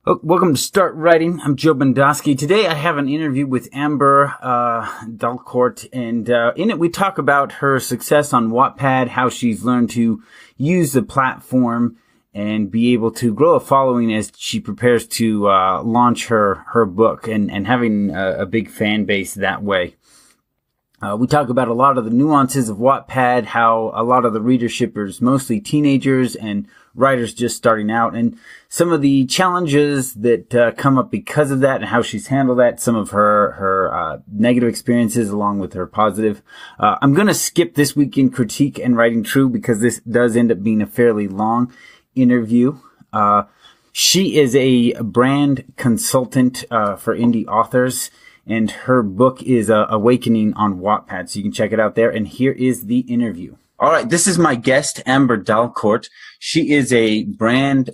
Welcome to Start Writing. I'm Joe Bendosky. Today I have an interview with Amber Dalcourt, and in it we talk about her success on Wattpad, how she's learned to use the platform and be able to grow a following as she prepares to launch her book, and having a big fan base that way. We talk about a lot of the nuances of Wattpad, how a lot of the readership is mostly teenagers and writers just starting out, and some of the challenges that come up because of that and how she's handled that, some of her negative experiences along with her positive. I'm going to skip this week in critique and writing true because this does end up being a fairly long interview. She is a brand consultant for indie authors, and her book is Awakening on Wattpad, so you can check it out there. And here is the interview. All right, this is my guest, Amber Dalcourt. She is a brand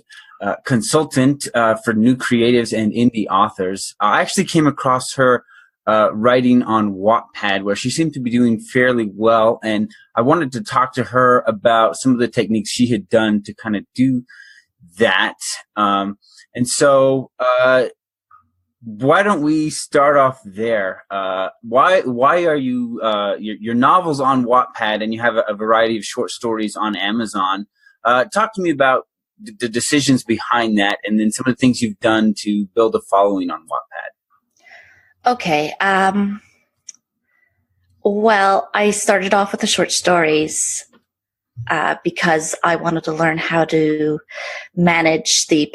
consultant for new creatives and indie authors. I actually came across her writing on Wattpad, where she seemed to be doing fairly well, and I wanted to talk to her about some of the techniques she had done to kind of do that. Why don't we start off there? Why are you, your novel's on Wattpad and you have a variety of short stories on Amazon. Talk to me about the decisions behind that, and then some of the things you've done to build a following on Wattpad. Okay. Well, I started off with the short stories because I wanted to learn how to manage the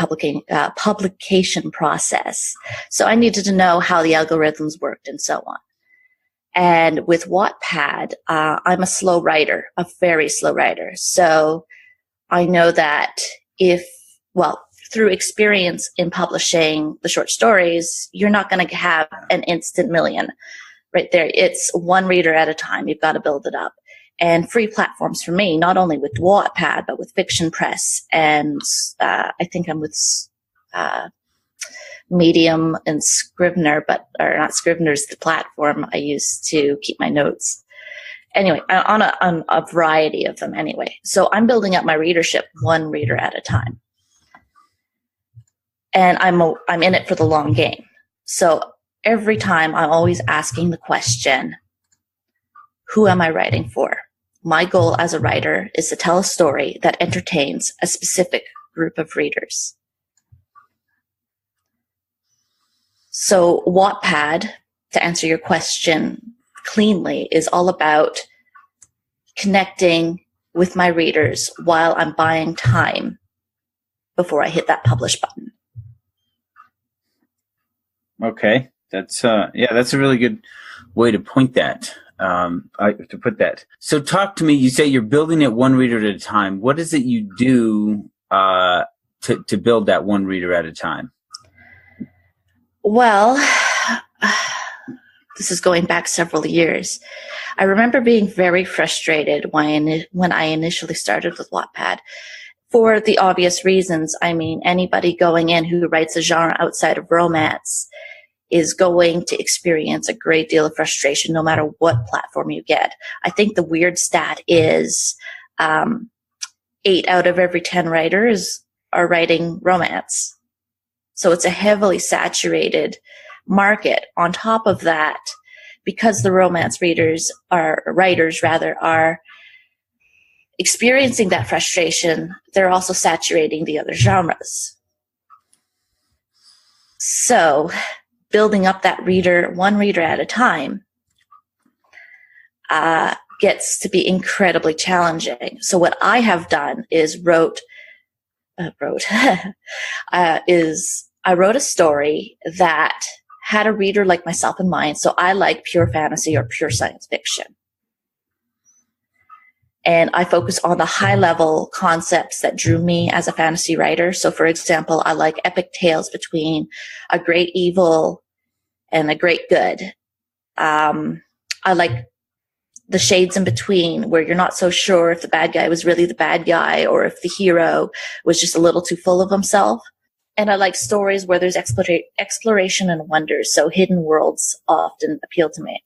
publication process. So I needed to know how the algorithms worked and so on. And with Wattpad, I'm a slow writer, a very slow writer. So I know that through experience in publishing the short stories, you're not going to have an instant million right there. It's one reader at a time. You've got to build it up. And free platforms for me, not only with Wattpad, but with Fiction Press. And I think I'm with Medium and Scrivener, or not Scrivener's the platform I use to keep my notes. Anyway, on a variety of them anyway. So I'm building up my readership one reader at a time. And I'm in it for the long game. So every time I'm always asking the question, who am I writing for? My goal as a writer is to tell a story that entertains a specific group of readers. So Wattpad, to answer your question cleanly, is all about connecting with my readers while I'm buying time before I hit that publish button. Okay, that's a really good way to point that. To put that. So talk to me. You say you're building it one reader at a time. What is it you do to build that one reader at a time? Well, this is going back several years. I remember being very frustrated when I initially started with Wattpad, for the obvious reasons. I mean, anybody going in who writes a genre outside of romance is going to experience a great deal of frustration no matter what platform you get. I think the weird stat is 8 out of every 10 writers are writing romance. So it's a heavily saturated market. On top of that, because the romance writers are experiencing that frustration, they're also saturating the other genres. So building up that reader, one reader at a time, gets to be incredibly challenging. So what I have done is I wrote a story that had a reader like myself in mind. So I like pure fantasy or pure science fiction. And I focus on the high-level concepts that drew me as a fantasy writer. So, for example, I like epic tales between a great evil and a great good. I like the shades in between, where you're not so sure if the bad guy was really the bad guy or if the hero was just a little too full of himself. And I like stories where there's exploration and wonders. So hidden worlds often appeal to me.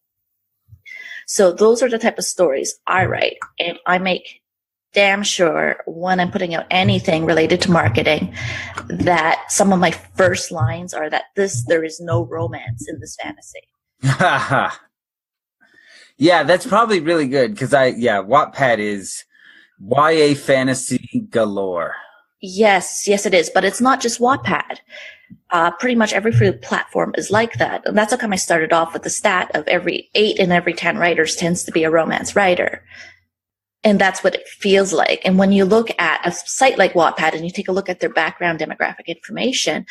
So those are the type of stories I write, and I make damn sure when I'm putting out anything related to marketing that some of my first lines are that there is no romance in this fantasy. Yeah, that's probably really good because Wattpad is YA fantasy galore. Yes, it is. But it's not just Wattpad. Pretty much every free platform is like that. And that's how come I started off with the stat of every 8 in every 10 writers tends to be a romance writer. And that's what it feels like. And when you look at a site like Wattpad and you take a look at their background demographic information,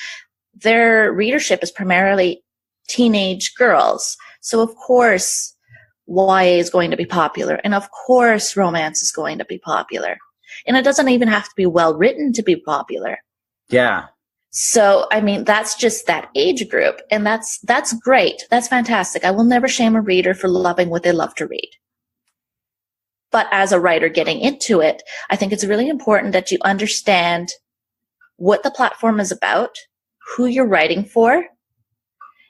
their readership is primarily teenage girls. So of course, YA is going to be popular. And of course, romance is going to be popular. And it doesn't even have to be well written to be popular. Yeah. So, I mean, that's just that age group. And that's great. That's fantastic. I will never shame a reader for loving what they love to read. But as a writer getting into it, I think it's really important that you understand what the platform is about, who you're writing for,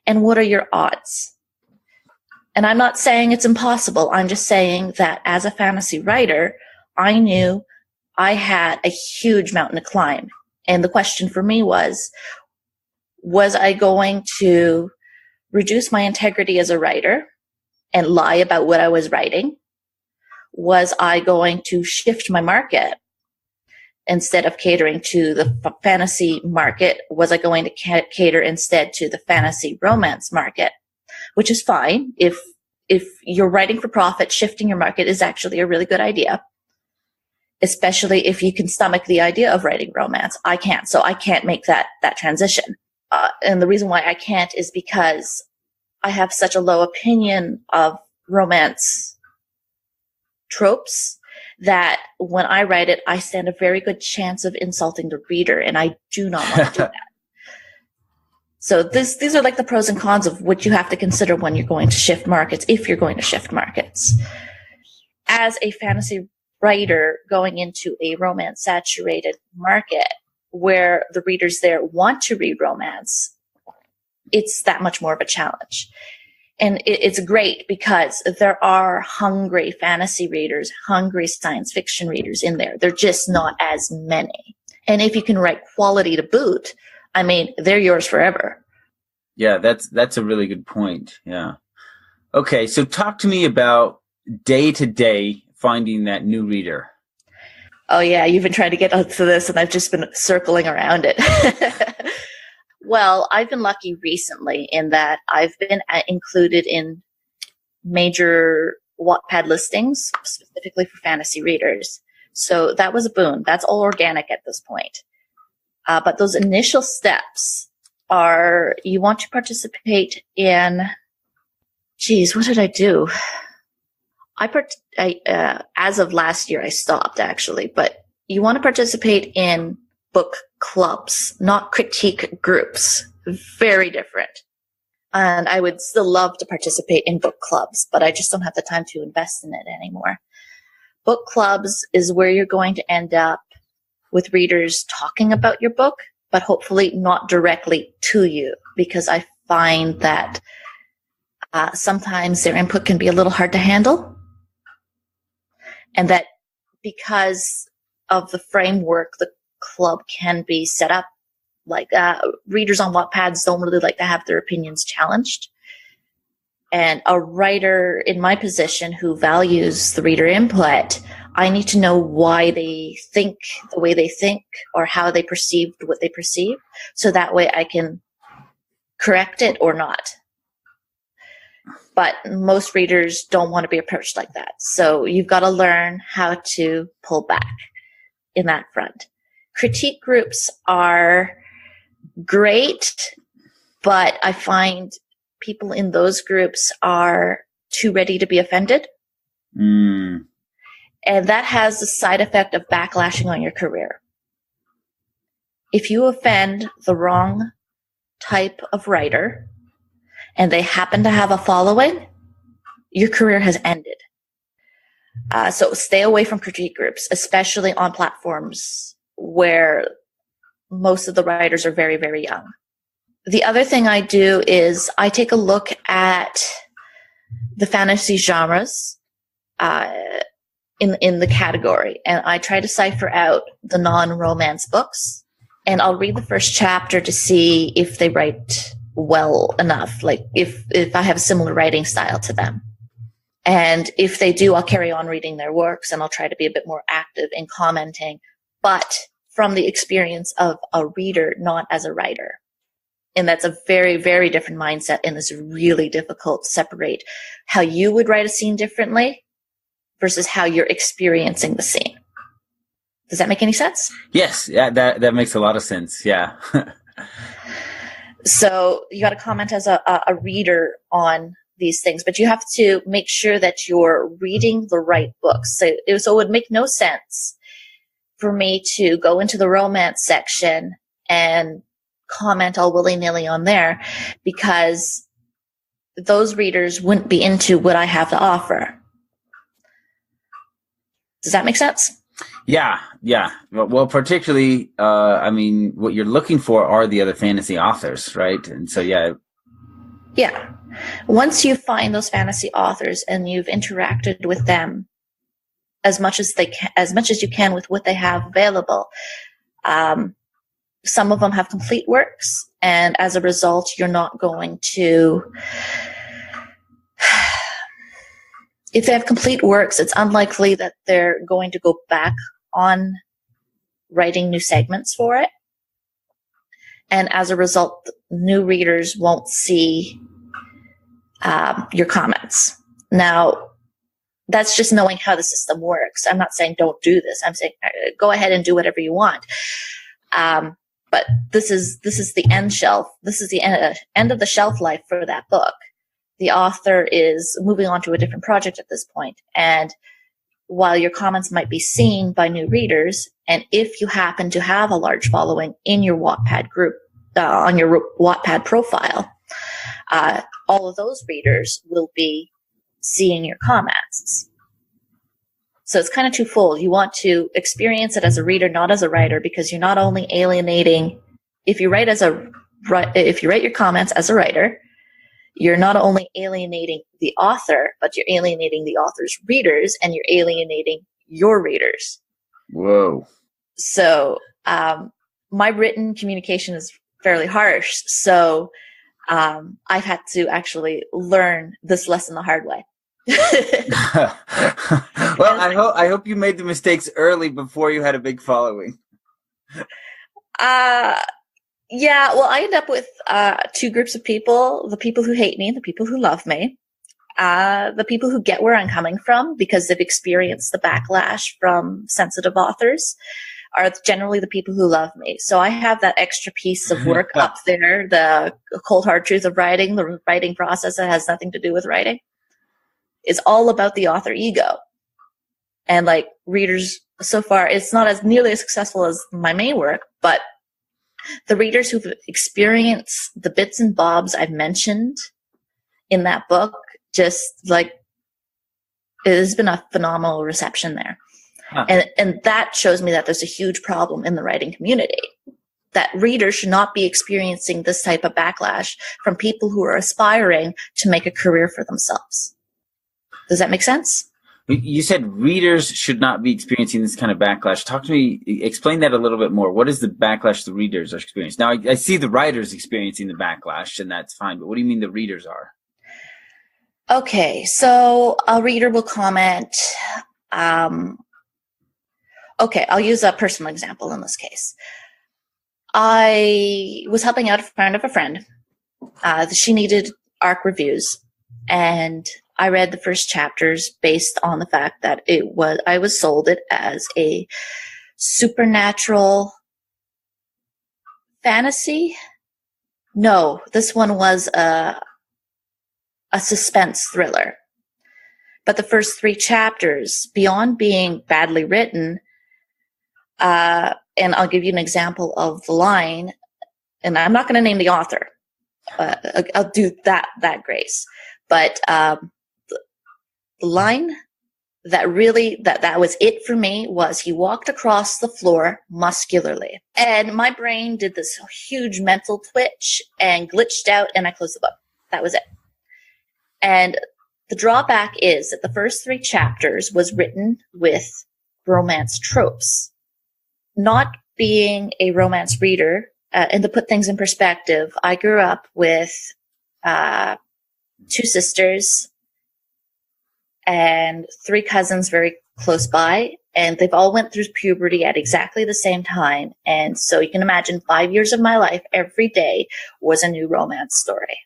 and what are your odds. And I'm not saying it's impossible. I'm just saying that as a fantasy writer, I knew I had a huge mountain to climb. And the question for me was I going to reduce my integrity as a writer and lie about what I was writing? Was I going to shift my market? Instead of catering to the fantasy market, was I going to cater instead to the fantasy romance market? Which is fine. If you're writing for profit, shifting your market is actually a really good idea. Especially if you can stomach the idea of writing romance. I can't, so I can't make that transition. And the reason why I can't is because I have such a low opinion of romance tropes that when I write it, I stand a very good chance of insulting the reader, and I do not want to do that. So these are like the pros and cons of what you have to consider when you're going to shift markets, if you're going to shift markets. As a fantasy writer going into a romance-saturated market where the readers there want to read romance, it's that much more of a challenge. And it's great because there are hungry fantasy readers, hungry science fiction readers in there. They're just not as many. And if you can write quality to boot, I mean, they're yours forever. Yeah, that's a really good point. Yeah. Okay, so talk to me about day to day finding that new reader. Oh yeah, you've been trying to get to this and I've just been circling around it. Well, I've been lucky recently in that I've been included in major Wattpad listings, specifically for fantasy readers. So that was a boon. That's all organic at this point. But those initial steps are you want to participate in, what did I do? As of last year, I stopped actually, but you want to participate in book clubs, not critique groups. Very different. And I would still love to participate in book clubs, but I just don't have the time to invest in it anymore. Book clubs is where you're going to end up with readers talking about your book, but hopefully not directly to you, because I find that sometimes their input can be a little hard to handle. And that because of the framework the club can be set up, like readers on Wattpads don't really like to have their opinions challenged. And a writer in my position who values the reader input, I need to know why they think the way they think or how they perceived what they perceive, so that way I can correct it or not. But most readers don't want to be approached like that. So you've got to learn how to pull back in that front. Critique groups are great, but I find people in those groups are too ready to be offended. And that has the side effect of backlashing on your career. If you offend the wrong type of writer and they happen to have a following, your career has ended. So stay away from critique groups, especially on platforms where most of the writers are very, very young. The other thing I do is I take a look at the fantasy genres. in the category, and I try to cipher out the non-romance books, and I'll read the first chapter to see if they write well enough, like if I have a similar writing style to them. And if they do, I'll carry on reading their works, and I'll try to be a bit more active in commenting, but from the experience of a reader, not as a writer. And that's a very, very different mindset, and it's really difficult to separate how you would write a scene differently versus how you're experiencing the scene. Does that make any sense? Yes, yeah, that makes a lot of sense. Yeah. So you got to comment as a reader on these things, but you have to make sure that you're reading the right books. So it would make no sense for me to go into the romance section and comment all willy-nilly on there, because those readers wouldn't be into what I have to offer. Does that make sense? Yeah. Well, particularly, I mean, what you're looking for are the other fantasy authors, right? And so, yeah. Yeah. Once you find those fantasy authors and you've interacted with them as much as you can with what they have available, some of them have complete works, and as a result, you're not going to. If they have complete works, it's unlikely that they're going to go back on writing new segments for it. And as a result, new readers won't see your comments. Now, that's just knowing how the system works. I'm not saying don't do this. I'm saying go ahead and do whatever you want. But this is the end shelf. This is the end of the shelf life for that book. The author is moving on to a different project at this point. And while your comments might be seen by new readers, and if you happen to have a large following in your Wattpad group, on your Wattpad profile, all of those readers will be seeing your comments. So it's kind of twofold. You want to experience it as a reader, not as a writer, because you're not only alienating, if you write your comments as a writer, you're not only alienating the author, but you're alienating the author's readers, and you're alienating your readers. Whoa. So my written communication is fairly harsh. So I've had to actually learn this lesson the hard way. Well, I hope you made the mistakes early before you had a big following. Yeah, well, I end up with two groups of people: the people who hate me and the people who love me. The people who get where I'm coming from because they've experienced the backlash from sensitive authors are generally the people who love me. So I have that extra piece of work up there, the cold hard truth of writing, the writing process that has nothing to do with writing. It's all about the author ego. And like readers, so far, it's not as nearly as successful as my main work, but the readers who've experienced the bits and bobs I've mentioned in that book, just like, it has been a phenomenal reception there. Huh. And that shows me that there's a huge problem in the writing community, that readers should not be experiencing this type of backlash from people who are aspiring to make a career for themselves. Does that make sense? You said readers should not be experiencing this kind of backlash. Talk to me, explain that a little bit more. What is the backlash the readers are experiencing? Now, I see the writers experiencing the backlash, and that's fine, but what do you mean the readers are? Okay, so a reader will comment, okay, I'll use a personal example in this case. I was helping out a friend of a friend. She needed ARC reviews, and I read the first chapters based on the fact that I was sold it as a supernatural fantasy. No, this one was a suspense thriller. But the first 3 chapters, beyond being badly written, and I'll give you an example of the line, and I'm not going to name the author. I'll do that grace. But the line that really, that was it for me was he walked across the floor muscularly. And my brain did this huge mental twitch and glitched out, and I closed the book. That was it. And The drawback is that the first 3 chapters was written with romance tropes. Not being a romance reader, and to put things in perspective, I grew up with 2 sisters and 3 cousins very close by, and they've all went through puberty at exactly the same time. And so you can imagine 5 years of my life, every day was a new romance story.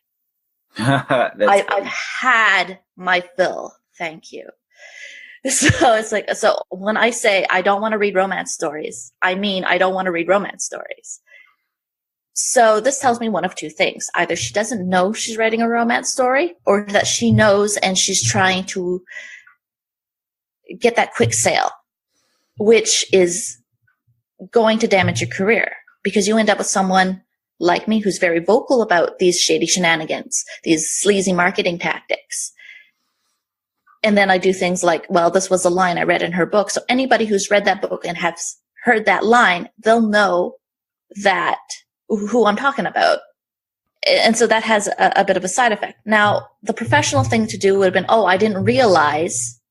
I've had my fill. Thank you. So it's like, so when I say I don't want to read romance stories, I mean I don't want to read romance stories. So this tells me one of 2 things. Either she doesn't know she's writing a romance story, or that she knows and she's trying to get that quick sale, which is going to damage your career, because you end up with someone like me who's very vocal about these shady shenanigans, these sleazy marketing tactics. And then I do things like, well, this was a line I read in her book. So anybody who's read that book and has heard that line, they'll know that who I'm talking about. And so that has a bit of a side effect. Now, the professional thing to do would have been, oh, I didn't realize.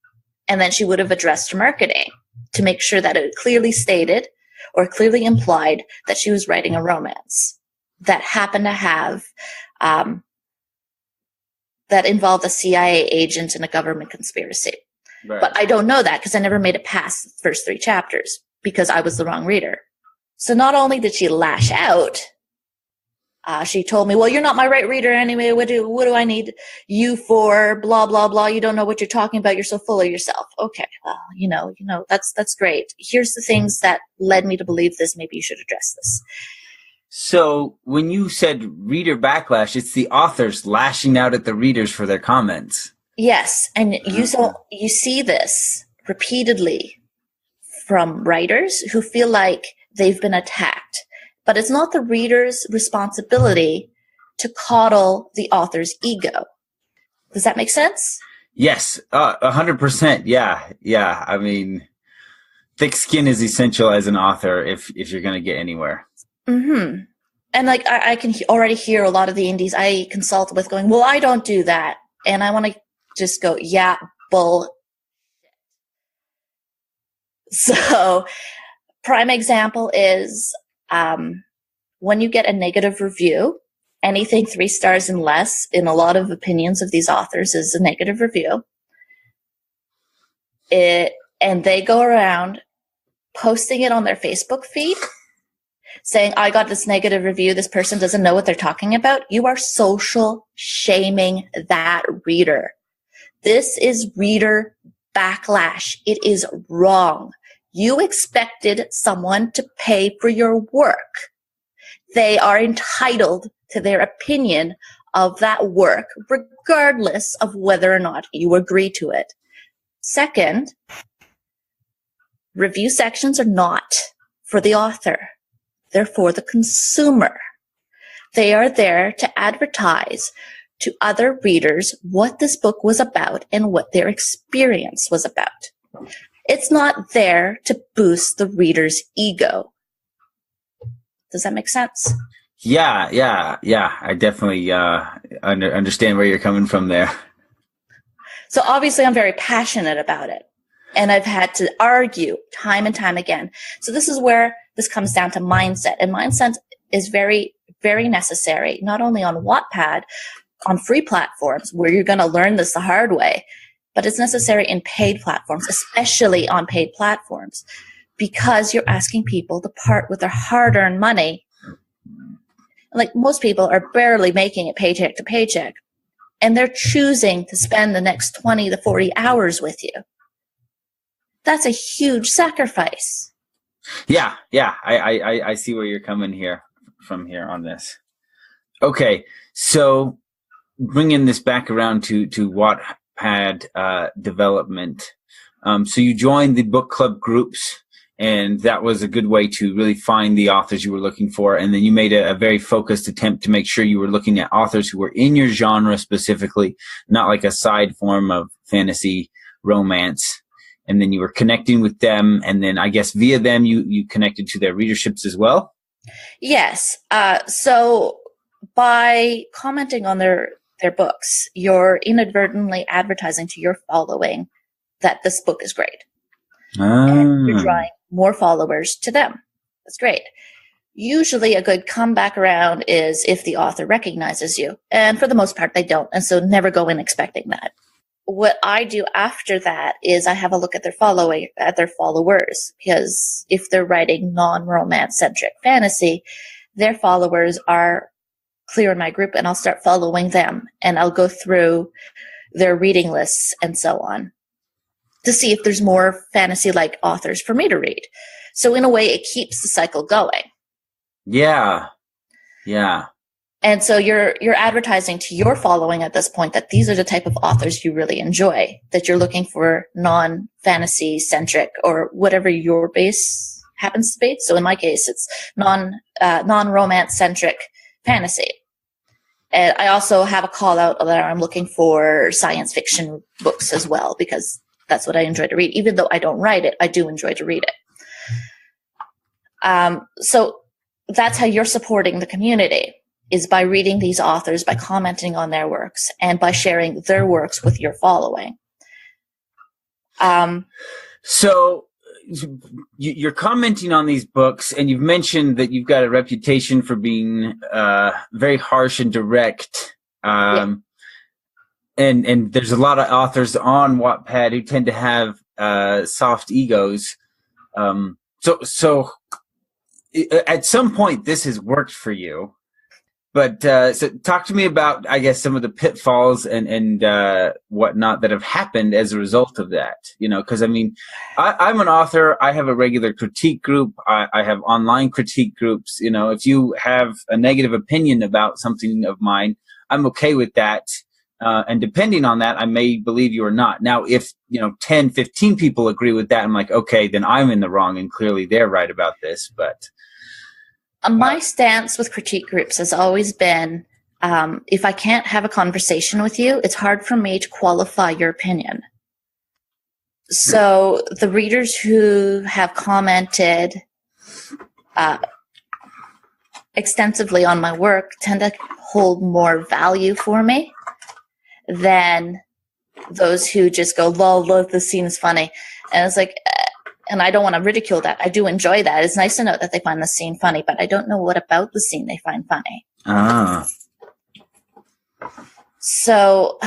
And then she would have addressed her marketing to make sure that it clearly stated or clearly implied that she was writing a romance that happened to have, that involved a CIA agent and a government conspiracy. Right. But I don't know that because I never made it past the first 3 chapters because I was the wrong reader. So not only did she lash out, she told me, well, you're not my right reader anyway. What do I need you for? Blah, blah, blah. You don't know what you're talking about. You're so full of yourself. Okay. Well, that's great. Here's the things that led me to believe this. Maybe you should address this. So when you said reader backlash, it's the authors lashing out at the readers for their comments. Yes. And you see this repeatedly from writers who feel like they've been attacked. But it's not the reader's responsibility to coddle the author's ego. Does that make sense? Yes, 100%. Yeah. I mean, thick skin is essential as an author if you're going to get anywhere. Mm-hmm. And like I can already hear a lot of the indies I consult with going, well, I don't do that. And I want to just go, yeah, bull. So prime example is when you get a negative review, anything 3 stars and less in a lot of opinions of these authors is a negative review. And they go around posting it on their Facebook feed saying, I got this negative review. This person doesn't know what they're talking about. You are social shaming that reader. This is reader backlash. It is wrong. You expected someone to pay for your work. They are entitled to their opinion of that work, regardless of whether or not you agree to it. Second, review sections are not for the author. They're for the consumer. They are there to advertise to other readers what this book was about and what their experience was about. It's not there to boost the reader's ego. Does that make sense? Yeah. I definitely understand where you're coming from there. So obviously I'm very passionate about it. And I've had to argue time and time again. So this is where this comes down to mindset. And mindset is very, very necessary, not only on Wattpad, on free platforms where you're going to learn this the hard way, but it's necessary in paid platforms, especially on paid platforms, because you're asking people to part with their hard-earned money. Like most people are barely making it paycheck to paycheck, and they're choosing to spend the next 20 to 40 hours with you. That's a huge sacrifice. Yeah. I see where you're coming from here on this. Okay, so bringing this back around to Wattpad development. So you joined the book club groups, and that was a good way to really find the authors you were looking for. And then you made a very focused attempt to make sure you were looking at authors who were in your genre specifically, not like a side form of fantasy romance. And then you were connecting with them, and then I guess via them you connected to their readerships as well? Yes. So by commenting on their their books, you're inadvertently advertising to your following that this book is great. And you're drawing more followers to them. That's great. Usually a good comeback around is if the author recognizes you. And for the most part, they don't. And so never go in expecting that. What I do after that is I have a look at their followers, because if they're writing non-romance centric fantasy, their followers are clear in my group, and I'll start following them, and I'll go through their reading lists and so on to see if there's more fantasy-like authors for me to read. So in a way, it keeps the cycle going. Yeah. Yeah. And so you're advertising to your following at this point that these are the type of authors you really enjoy, that you're looking for non-fantasy centric or whatever your base happens to be. So in my case, it's non-romance centric fantasy. And I also have a call out that I'm looking for science fiction books as well, because that's what I enjoy to read. Even though I don't write it, I do enjoy to read it. So that's how you're supporting the community, is by reading these authors, by commenting on their works, and by sharing their works with your following. So you're commenting on these books, and you've mentioned that you've got a reputation for being very harsh and direct. Yeah. And there's a lot of authors on Wattpad who tend to have soft egos. So at some point, this has worked for you. But so talk to me about, I guess, some of the pitfalls and whatnot that have happened as a result of that. Because I mean, I'm an author. I have a regular critique group. I have online critique groups. If you have a negative opinion about something of mine, I'm okay with that. And depending on that, I may believe you or not. Now, if 10, 15 people agree with that, I'm like, okay, then I'm in the wrong, and clearly they're right about this. But my stance with critique groups has always been, if I can't have a conversation with you, it's hard for me to qualify your opinion. So the readers who have commented extensively on my work tend to hold more value for me than those who just go, lol, this scene is funny. And it's like, and I don't want to ridicule that. I do enjoy that. It's nice to know that they find the scene funny, but I don't know what about the scene they find funny. So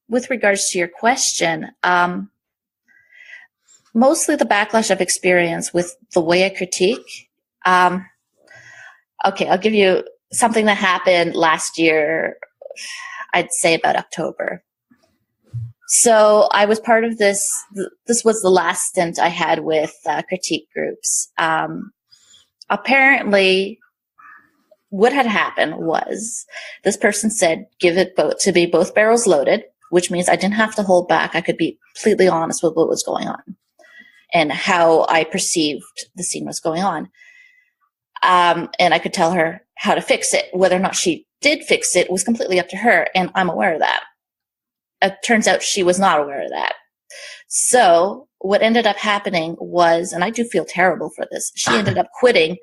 with regards to your question, mostly the backlash I've experienced with the way I critique. Okay, I'll give you something that happened last year, I'd say about October. So I was part of this. This was the last stint I had with critique groups. Apparently, what had happened was this person said, give it to be both barrels loaded, which means I didn't have to hold back. I could be completely honest with what was going on and how I perceived the scene was going on. And I could tell her how to fix it. Whether or not she did fix it was completely up to her, and I'm aware of that. It turns out she was not aware of that. So what ended up happening was, and I do feel terrible for this, she ended up quitting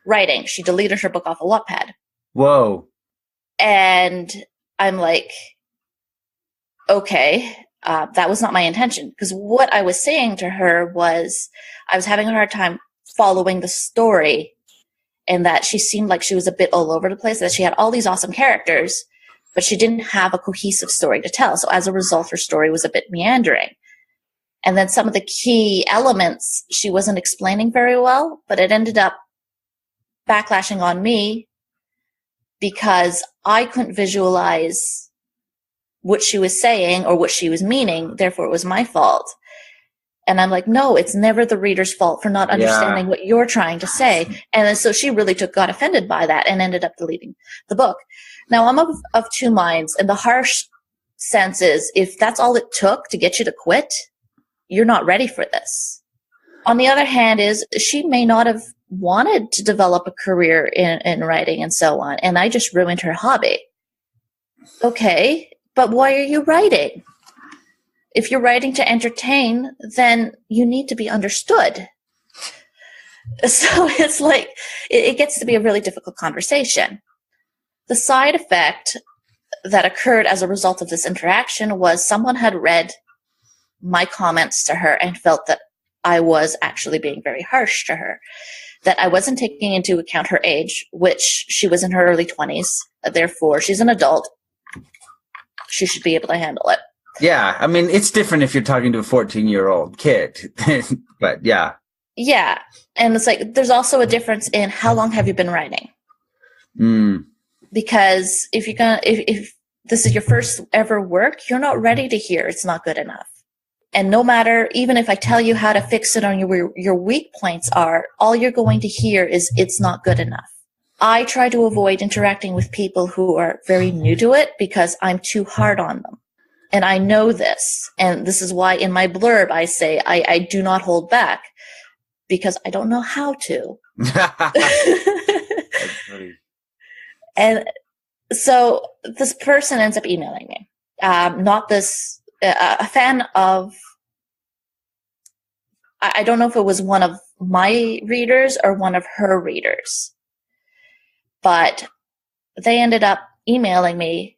writing. She deleted her book off of Wattpad. Whoa. And I'm like, okay, that was not my intention. Because what I was saying to her was I was having a hard time following the story, and that she seemed like she was a bit all over the place, that she had all these awesome characters, but she didn't have a cohesive story to tell. So as a result, her story was a bit meandering. And then some of the key elements she wasn't explaining very well, but it ended up backlashing on me because I couldn't visualize what she was saying or what she was meaning. Therefore, it was my fault. And I'm like, no, it's never the reader's fault for not understanding what you're trying to say. And then, so she really got offended by that and ended up deleting the book. Now, I'm of two minds. And the harsh sense is, if that's all it took to get you to quit, you're not ready for this. On the other hand is, she may not have wanted to develop a career in writing and so on. And I just ruined her hobby. Okay, but why are you writing? If you're writing to entertain, then you need to be understood. So it's like, it gets to be a really difficult conversation. The side effect that occurred as a result of this interaction was someone had read my comments to her and felt that I was actually being very harsh to her, that I wasn't taking into account her age, which she was in her early 20s. Therefore, she's an adult. She should be able to handle it. Yeah. I mean, it's different if you're talking to a 14-year-old kid, but yeah. Yeah. And it's like, there's also a difference in how long have you been writing? Because if this is your first ever work, you're not ready to hear it's not good enough. And no matter, even if I tell you how to fix it on your weak points are, all you're going to hear is it's not good enough. I try to avoid interacting with people who are very new to it because I'm too hard on them. And I know this. And this is why in my blurb I say I do not hold back because I don't know how to. That's funny. And so this person ends up emailing me. Not this, a fan of, I don't know if it was one of my readers or one of her readers, but they ended up emailing me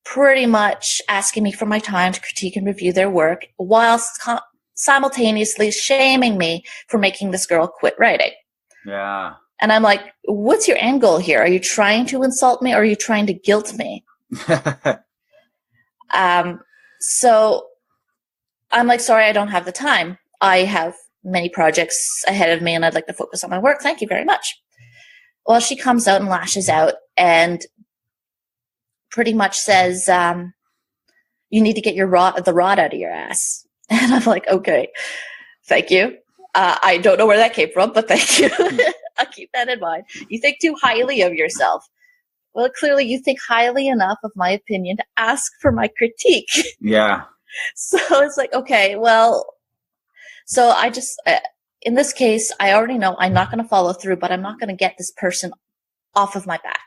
pretty much asking me for my time to critique and review their work whilst simultaneously shaming me for making this girl quit writing. Yeah. And I'm like, what's your end goal here? Are you trying to insult me or are you trying to guilt me? So I'm like, sorry, I don't have the time. I have many projects ahead of me and I'd like to focus on my work. Thank you very much. Well, she comes out and lashes out and pretty much says, you need to get the rod out of your ass. And I'm like, okay, thank you. I don't know where that came from, but thank you. I'll keep that in mind. You think too highly of yourself. Well, clearly you think highly enough of my opinion to ask for my critique. Yeah. So it's like, okay, well, so I just, in this case, I already know I'm not going to follow through, but I'm not going to get this person off of my back.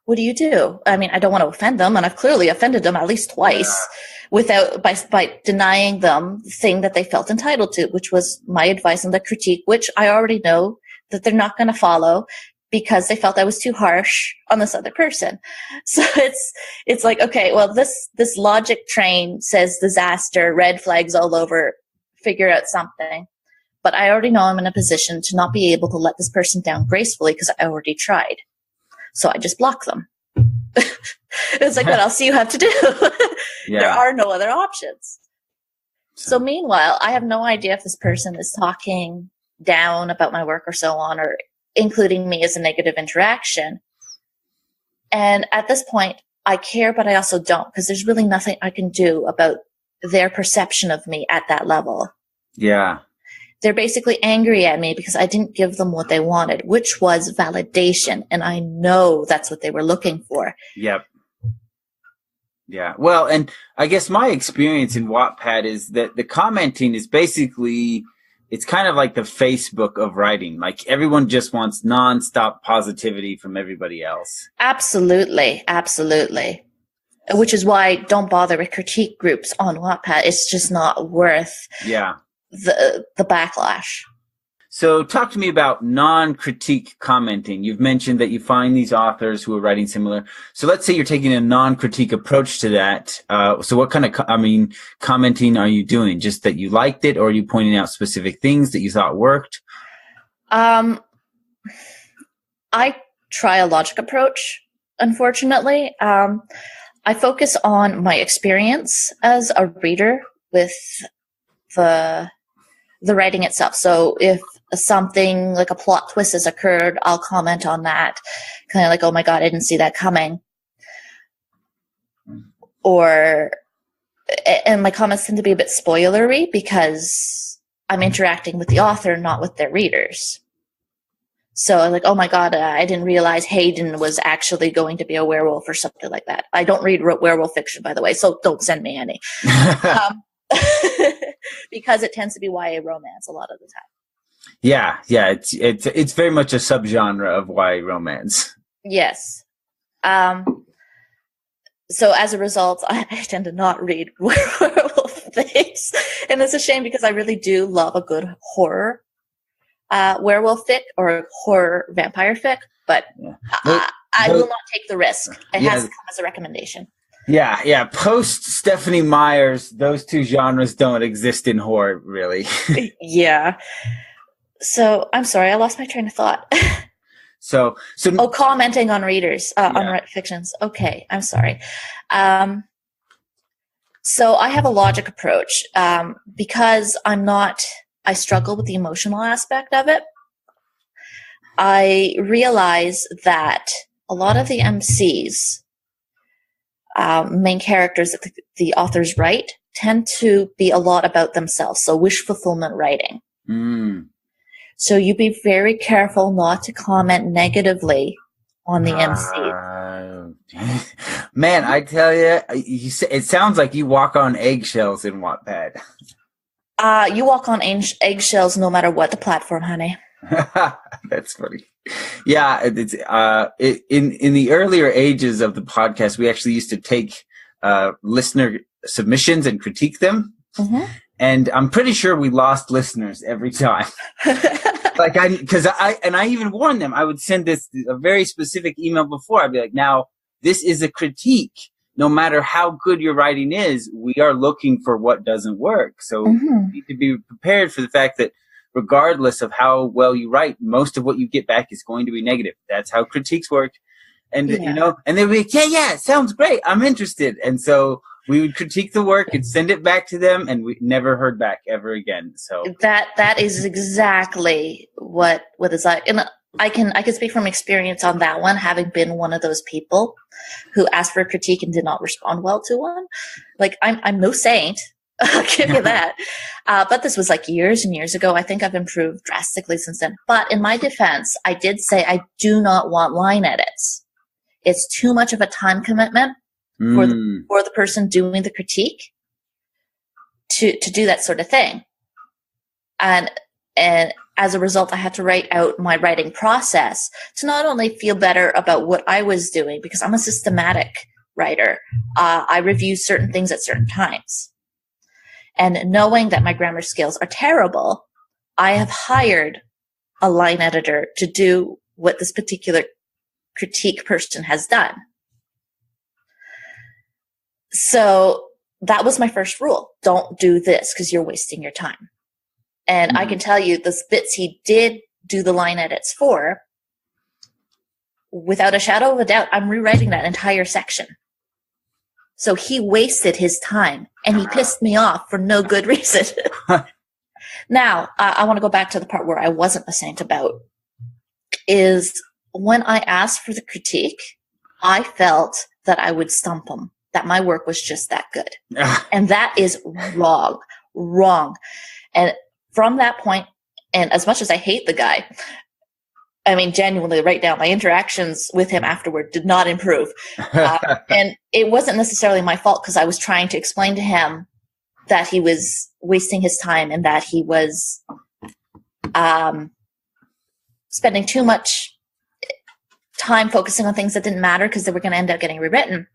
What do you do? I mean, I don't want to offend them, and I've clearly offended them at least twice by denying them the thing that they felt entitled to, which was my advice and the critique, which I already know that they're not going to follow because they felt I was too harsh on this other person. So it's like, okay, well, this logic train says disaster, red flags all over, figure out something. But I already know I'm in a position to not be able to let this person down gracefully because I already tried. So I just block them. It's like, what else do you have to do? Yeah. There are no other options. So meanwhile, I have no idea if this person is talking down about my work or so on, or including me as a negative interaction. And at this point, I care, but I also don't, because there's really nothing I can do about their perception of me at that level. Yeah. They're basically angry at me because I didn't give them what they wanted, which was validation. And I know that's what they were looking for. Yep. Yeah. Well, and I guess my experience in Wattpad is that the commenting is basically, it's kind of like the Facebook of writing. Like everyone just wants nonstop positivity from everybody else. Absolutely. Absolutely. Which is why don't bother with critique groups on Wattpad. It's just not worth the backlash. So talk to me about non-critique commenting. You've mentioned that you find these authors who are writing similar. So let's say you're taking a non-critique approach to that. So what kind of, commenting are you doing? Just that you liked it, or are you pointing out specific things that you thought worked? I try a logic approach, unfortunately. I focus on my experience as a reader with the writing itself. So if something like a plot twist has occurred, I'll comment on that. Kind of like, oh my God, I didn't see that coming. And my comments tend to be a bit spoilery because I'm interacting with the author, not with their readers. So I'm like, oh my God, I didn't realize Hayden was actually going to be a werewolf or something like that. I don't read werewolf fiction, by the way, so don't send me any. Because it tends to be YA romance a lot of the time. Yeah, it's very much a subgenre of YA romance. Yes. So as a result, I tend to not read werewolf things, and it's a shame because I really do love a good horror werewolf fic or horror vampire fic, but I will not take the risk. It Yeah. has to come as a recommendation. Yeah. Post Stephanie Meyer's, those two genres don't exist in horror, really. Yeah. So I'm sorry, I lost my train of thought. So commenting on readers, on fictions. Okay, I'm sorry. So I have a logic approach because I struggle with the emotional aspect of it. I realize that a lot of the MCs, main characters that the authors write, tend to be a lot about themselves. So wish fulfillment writing. Mm. So you be very careful not to comment negatively on the MC. Man, I tell you, it sounds like you walk on eggshells in Wattpad. You walk on eggshells no matter what the platform, honey. That's funny. Yeah, it's in the earlier ages of the podcast, we actually used to take listener submissions and critique them. Mm-hmm. And I'm pretty sure we lost listeners every time. I even warned them. I would send a very specific email before. I'd be like, now, this is a critique. No matter how good your writing is, we are looking for what doesn't work. So you need to be prepared for the fact that regardless of how well you write, most of what you get back is going to be negative. That's how critiques work. And, and they'd be like, yeah, it sounds great. I'm interested. And so we would critique the work and send it back to them, and we never heard back ever again. So that is exactly what is like. And I can speak from experience on that one, having been one of those people who asked for a critique and did not respond well to one. Like I'm no saint. I'll give you that. But this was like years and years ago. I think I've improved drastically since then. But in my defense, I did say I do not want line edits. It's too much of a time commitment for the person doing the critique to do that sort of thing. And as a result, I had to write out my writing process to not only feel better about what I was doing, because I'm a systematic writer. I review certain things at certain times. And knowing that my grammar skills are terrible, I have hired a line editor to do what this particular critique person has done. So that was my first rule. Don't do this because you're wasting your time. And I can tell you the bits he did do the line edits for, without a shadow of a doubt, I'm rewriting that entire section. So he wasted his time and he pissed me off for no good reason. Now, I want to go back to the part where I wasn't a saint about, is when I asked for the critique, I felt that I would stump him, that my work was just that good. And that is wrong. And from that point, and as much as I hate the guy, I mean, genuinely, right now, my interactions with him afterward did not improve. And it wasn't necessarily my fault because I was trying to explain to him that he was wasting his time and that he was spending too much time focusing on things that didn't matter because they were going to end up getting rewritten.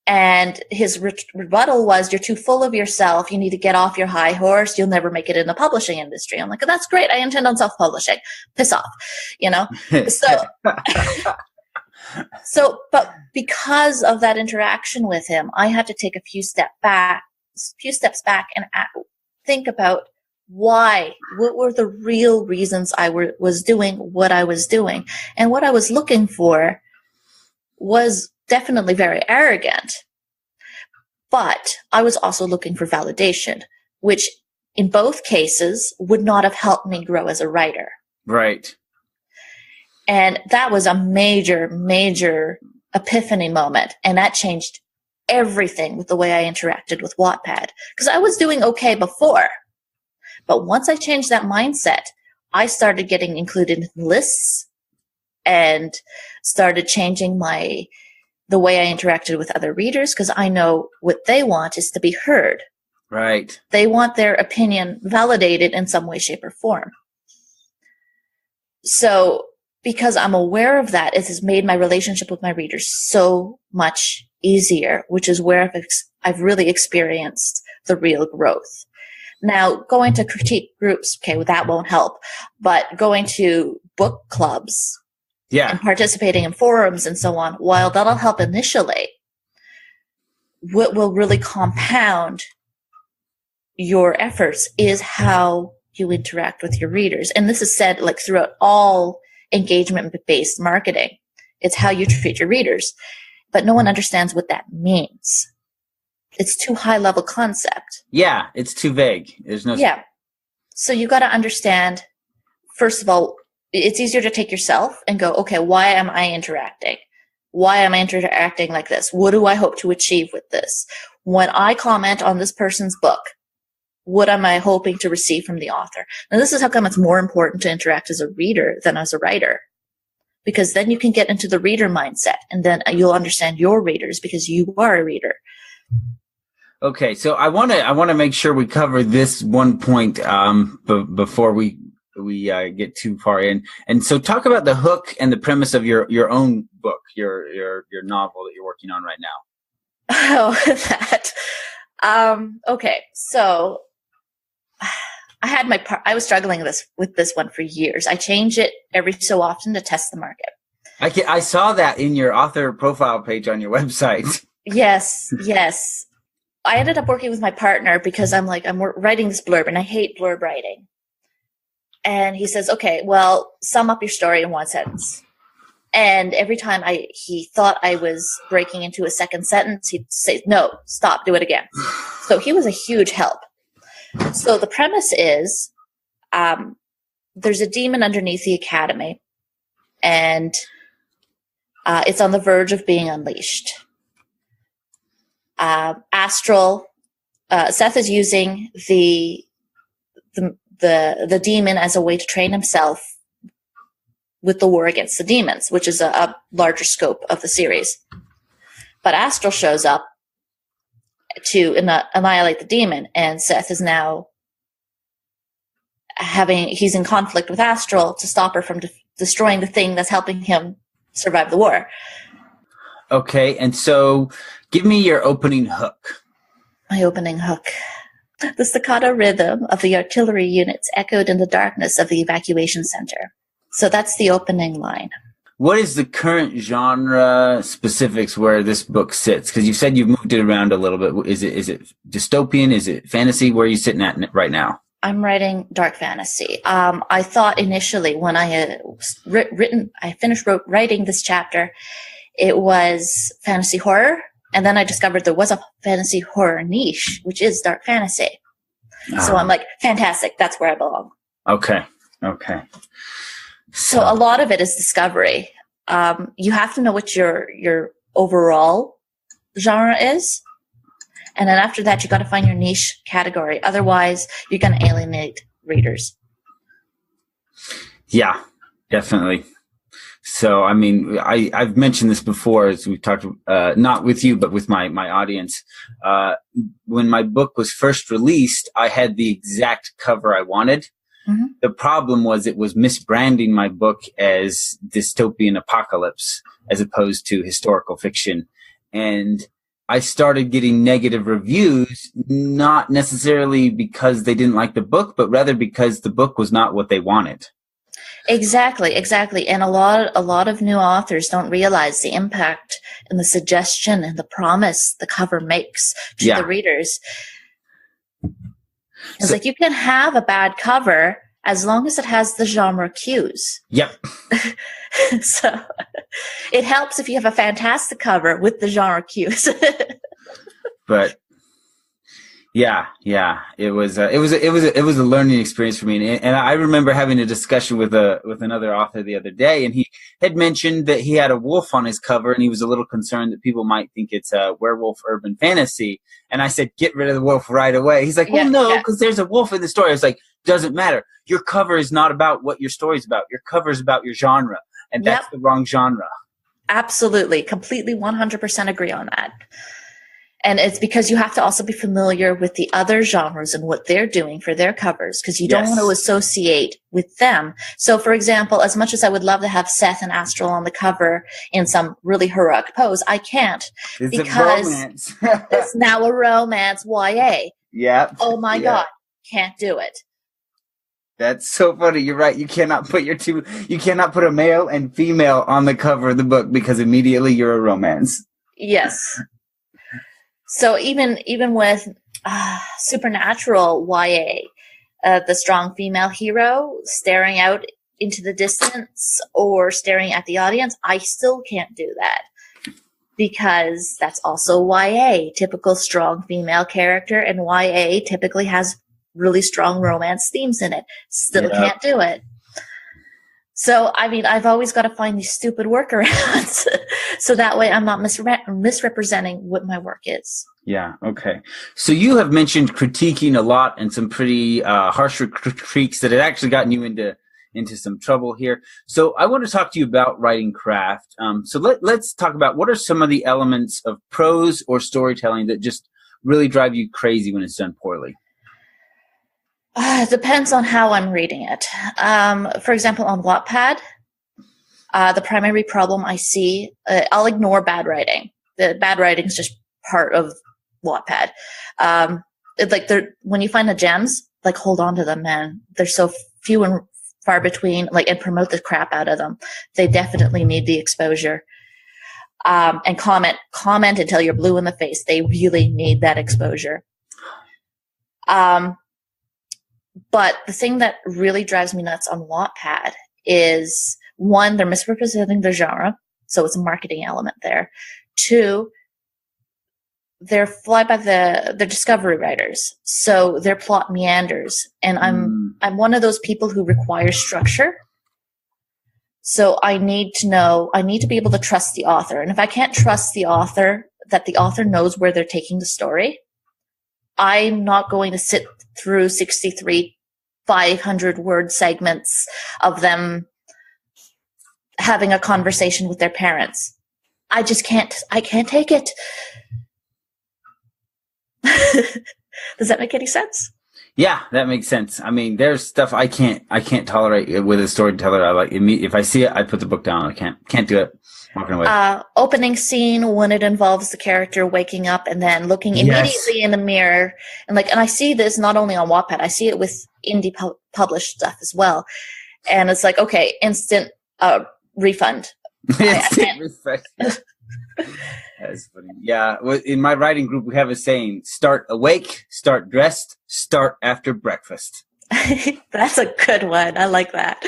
And his rebuttal was, you're too full of yourself. You need to get off your high horse. You'll never make it in the publishing industry. I'm like, oh, that's great. I intend on self-publishing. Piss off, But because of that interaction with him, I had to take a few steps back and think about what were the real reasons I was doing what I was doing. And what I was looking for was definitely very arrogant, but I was also looking for validation, which in both cases would not have helped me grow as a writer. Right. And that was a major, major epiphany moment. And that changed everything with the way I interacted with Wattpad. Because I was doing okay before. But once I changed that mindset, I started getting included in lists and started changing the way I interacted with other readers, because I know what they want is to be heard. Right. They want their opinion validated in some way, shape, or form. So because I'm aware of that, it has made my relationship with my readers so much easier, which is where I've really experienced the real growth. Now, going to critique groups, okay, well, that won't help. But going to book clubs and participating in forums and so on, while that'll help initially, what will really compound your efforts is how you interact with your readers. And this is said like throughout all engagement-based marketing. It's how you treat your readers. But no one understands what that means. It's too high-level concept. Yeah, it's too vague. There's no... Yeah. So you got to understand, first of all, it's easier to take yourself and go, okay, why am I interacting? Why am I interacting like this? What do I hope to achieve with this? When I comment on this person's book, what am I hoping to receive from the author? Now, this is how come it's more important to interact as a reader than as a writer. Because then you can get into the reader mindset, and then you'll understand your readers because you are a reader. Okay, so I want to make sure we cover this one point before we get too far in. And so, talk about the hook and the premise of your own book, your novel that you're working on right now. Oh, that. Okay, so I was struggling with this one for years. I change it every so often to test the market. I saw that in your author profile page on your website. Yes. I ended up working with my partner because I'm writing this blurb and I hate blurb writing. And he says, okay, well, sum up your story in one sentence. And every time he thought I was breaking into a second sentence, he'd say, no, stop, do it again. So he was a huge help. So the premise is, there's a demon underneath the academy, and it's on the verge of being unleashed. Seth is using the demon as a way to train himself with the war against the demons, which is a larger scope of the series. But Astral shows up to annihilate the demon, and Seth is now he's in conflict with Astral to stop her from destroying the thing that's helping him survive the war. Okay, and so give me your opening hook. My opening hook. The staccato rhythm of the artillery units echoed in the darkness of the evacuation center. So that's the opening line. What is the current genre specifics where this book sits? Because you said you've moved it around a little bit. Is it dystopian? Is it fantasy? Where are you sitting at right now? I'm writing dark fantasy. I thought initially when I had finished writing this chapter, it was fantasy horror. And then I discovered there was a fantasy horror niche, which is dark fantasy. So I'm like, fantastic. That's where I belong. Okay. So a lot of it is discovery. You have to know what your overall genre is. And then after that, you got to find your niche category. Otherwise, you're going to alienate readers. Yeah, definitely. So, I mean, I've mentioned this before as we've talked, not with you, but with my audience. When my book was first released, I had the exact cover I wanted. Mm-hmm. The problem was it was misbranding my book as dystopian apocalypse as opposed to historical fiction. And I started getting negative reviews, not necessarily because they didn't like the book, but rather because the book was not what they wanted. Exactly. And a lot of new authors don't realize the impact and the suggestion and the promise the cover makes to the readers. It's like you can have a bad cover as long as it has the genre cues. Yep. So it helps if you have a fantastic cover with the genre cues. But yeah, it was a learning experience for me, and I remember having a discussion with another author the other day, and he had mentioned that he had a wolf on his cover, and he was a little concerned that people might think it's a werewolf urban fantasy. And I said, get rid of the wolf right away. He's like, well, no, because there's a wolf in the story. I was like, doesn't matter. Your cover is not about what your story's about. Your cover is about your genre, and that's the wrong genre. Absolutely, completely, 100% agree on that. And it's because you have to also be familiar with the other genres and what they're doing for their covers, because you don't want to associate with them. So, for example, as much as I would love to have Seth and Astral on the cover in some really heroic pose, I can't because it's now a romance YA. Yeah. Oh my God, can't do it. That's so funny. You're right. You cannot put a male and female on the cover of the book because immediately you're a romance. Yes. So even with supernatural YA, the strong female hero staring out into the distance or staring at the audience, I still can't do that because that's also YA, typical strong female character, and YA typically has really strong romance themes in it. Still can't do it. So, I mean, I've always got to find these stupid workarounds so that way I'm not misrepresenting what my work is. Yeah, okay. So you have mentioned critiquing a lot and some pretty harsh critiques that had actually gotten you into some trouble here. So I want to talk to you about writing craft. So let's talk about what are some of the elements of prose or storytelling that just really drive you crazy when it's done poorly? It depends on how I'm reading it. For example, on Wattpad, the primary problem I see, I'll ignore bad writing. The bad writing is just part of Wattpad. When you find the gems, like hold on to them, man. They're so few and far between, and promote the crap out of them. They definitely need the exposure. And comment until you're blue in the face. They really need that exposure. But the thing that really drives me nuts on Wattpad is, one, they're misrepresenting the genre, so it's a marketing element there. Two, they're they're discovery writers, so their plot meanders, and I'm one of those people who requires structure. So I need to be able to trust the author, and if I can't trust the author, that the author knows where they're taking the story, I'm not going to sit through 63 500-word segments of them having a conversation with their parents. I can't take it. Does that make any sense? Yeah, that makes sense. I mean, there's stuff I can't tolerate with a storyteller. If I see it, I put the book down. I can't do it. Walking away. Opening scene when it involves the character waking up and then looking immediately in the mirror, and I see this not only on Wattpad, I see it with indie published stuff as well. And it's like, okay, instant refund. Instant refund. That's funny. Yeah, in my writing group, we have a saying: start awake, start dressed, start after breakfast. That's a good one. I like that.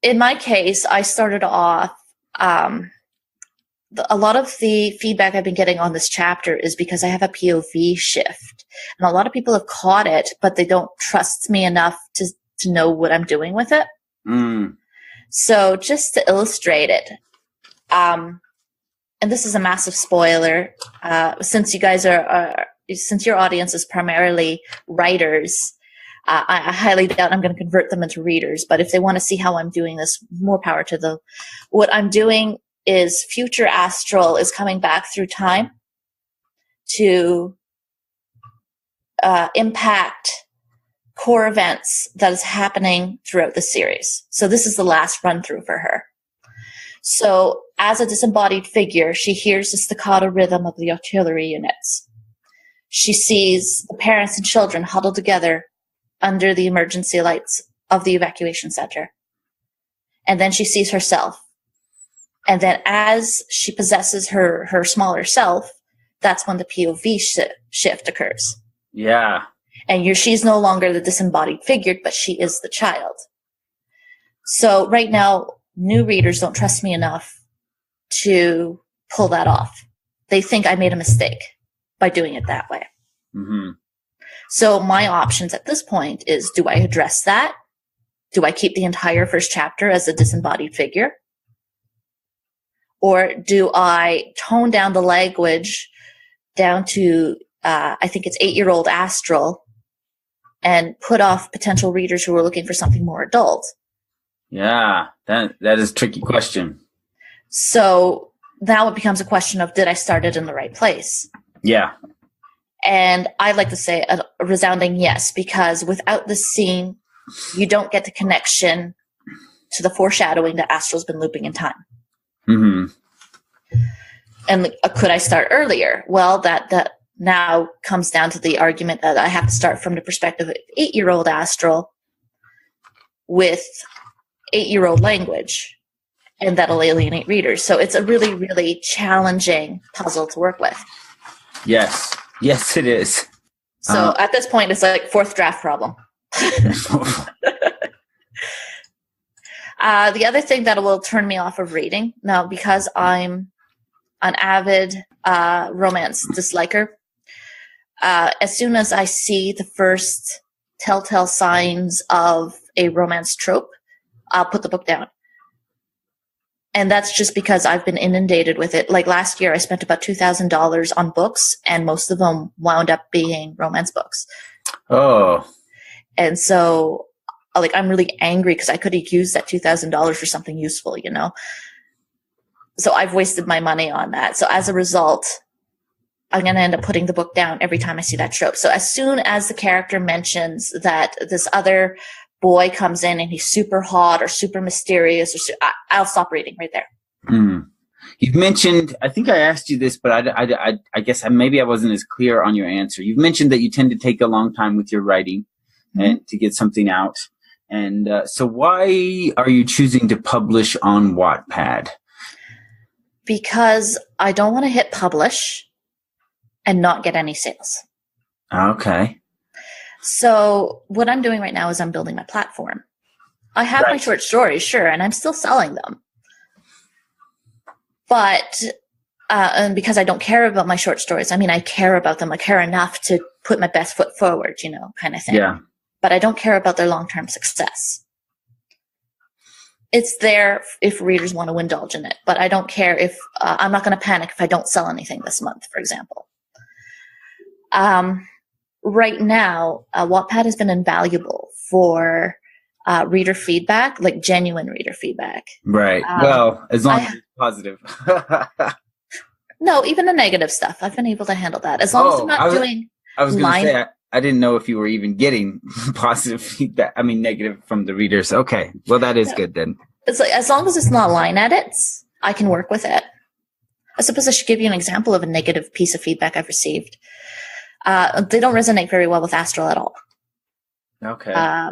In my case, I started off, a lot of the feedback I've been getting on this chapter is because I have a POV shift. And a lot of people have caught it, but they don't trust me enough to know what I'm doing with it. So just to illustrate it, and this is a massive spoiler, since you guys since your audience is primarily writers, I highly doubt I'm going to convert them into readers, but if they want to see how I'm doing this, more power to them. What I'm doing is future astral is coming back through time to impact core events that is happening throughout the series. So this is the last run through for her. So as a disembodied figure, she hears the staccato rhythm of the artillery units. She sees the parents and children huddled together under the emergency lights of the evacuation center. And then she sees herself. And then as she possesses her smaller self, that's when the POV shift occurs. Yeah. And she's no longer the disembodied figure, but she is the child. So right now, new readers don't trust me enough to pull that off. They think I made a mistake by doing it that way. Mm-hmm. So my options at this point is, do I address that? Do I keep the entire first chapter as a disembodied figure? Or do I tone down the language down to, I think it's 8-year-old astral, and put off potential readers who are looking for something more adult? Yeah, that is a tricky question. So now it becomes a question of, did I start it in the right place? Yeah. And I'd like to say a resounding yes, because without this scene, you don't get the connection to the foreshadowing that Astral's been looping in time. Mm-hmm. And could I start earlier? Well, that now comes down to the argument that I have to start from the perspective of 8-year-old Astral with 8-year-old language, and that'll alienate readers. So it's a really, really challenging puzzle to work with. Yes. Yes, it is. So at this point, it's like fourth draft problem. The other thing that will turn me off of reading now, because I'm an avid romance disliker, as soon as I see the first telltale signs of a romance trope, I'll put the book down. And that's just because I've been inundated with it. Like last year, I spent about $2,000 on books, and most of them wound up being romance books. Oh. And so, like, I'm really angry because I could have used that $2,000 for something useful, you know? So I've wasted my money on that. So as a result, I'm going to end up putting the book down every time I see that trope. So as soon as the character mentions that this other boy comes in and he's super hot or super mysterious, I'll stop reading right there. Mm. You've mentioned, I think I asked you this, but I guess maybe I wasn't as clear on your answer. You've mentioned that you tend to take a long time with your writing and to get something out. And so why are you choosing to publish on Wattpad? Because I don't want to hit publish and not get any sales. Okay. So what I'm doing right now is I'm building my platform. I have my short stories, sure, and I'm still selling them. But and because I don't care about my short stories, I mean, I care about them. I care enough to put my best foot forward, you know, kind of thing. Yeah. But I don't care about their long-term success. It's there if readers want to indulge in it, but I don't care if I'm not going to panic if I don't sell anything this month, for example. Right now, Wattpad has been invaluable for reader feedback, like genuine reader feedback. Right. Well, as long as it's positive. No, even the negative stuff. I've been able to handle that. As long as I'm not doing I was going to say, I didn't know if you were even getting positive feedback. I mean, negative from the readers. Okay. Well, that is good then. It's like, as long as it's not line edits, I can work with it. I suppose I should give you an example of a negative piece of feedback I've received. They don't resonate very well with Astral at all. Okay.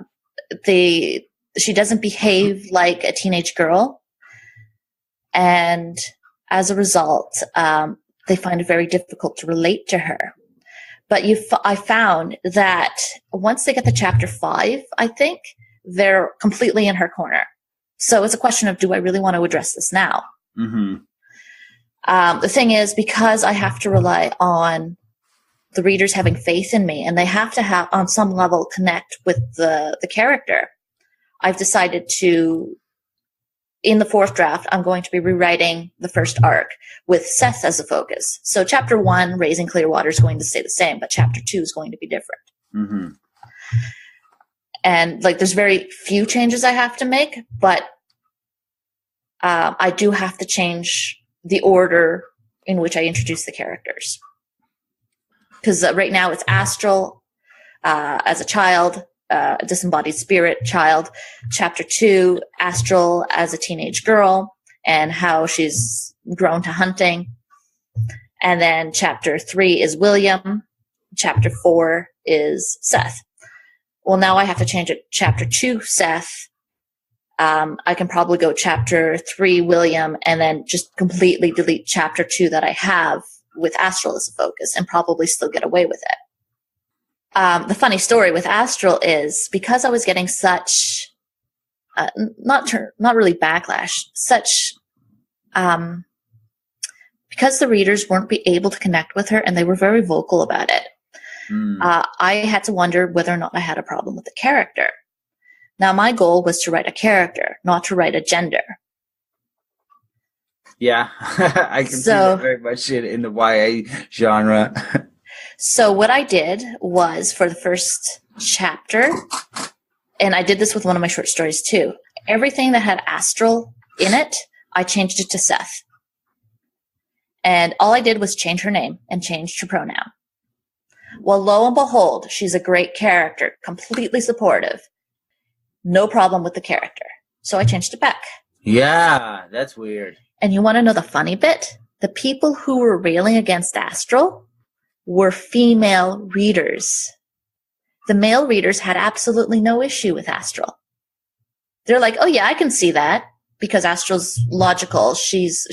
She doesn't behave like a teenage girl. And as a result, they find it very difficult to relate to her. But I found that once they get to chapter 5, I think, they're completely in her corner. So it's a question of, do I really want to address this now? Mm-hmm. The thing is, because I have to rely on the readers having faith in me, and they have to have, on some level, connect with the character, I've decided to, in the fourth draft, I'm going to be rewriting the first arc with Seth as a focus. So chapter 1, Raising Clearwater, is going to stay the same, but chapter 2 is going to be different. Mm-hmm. And like, there's very few changes I have to make, but I do have to change the order in which I introduce the characters. Because right now it's Astral as a child, a disembodied spirit child. Chapter 2, Astral as a teenage girl and how she's grown to hunting. And then chapter 3 is William. Chapter 4 is Seth. Well, now I have to change it. Chapter 2, Seth. I can probably go chapter 3, William, and then just completely delete chapter 2 that I have with Astral as a focus and probably still get away with it. The funny story with Astral is because I was getting such, not really backlash, such, because the readers weren't able to connect with her and they were very vocal about it. I had to wonder whether or not I had a problem with the character. Now, my goal was to write a character, not to write a gender. Yeah, I can see that very much in the YA genre. So what I did was, for the first chapter, and I did this with one of my short stories too, everything that had Astral in it, I changed it to Seth. And all I did was change her name and change her pronoun. Well, lo and behold, she's a great character, completely supportive. No problem with the character. So I changed it back. Yeah, that's weird. And you want to know the funny bit? The people who were railing against Astral were female readers. The male readers had absolutely no issue with Astral. They're like, oh yeah, I can see that because Astral's logical. She's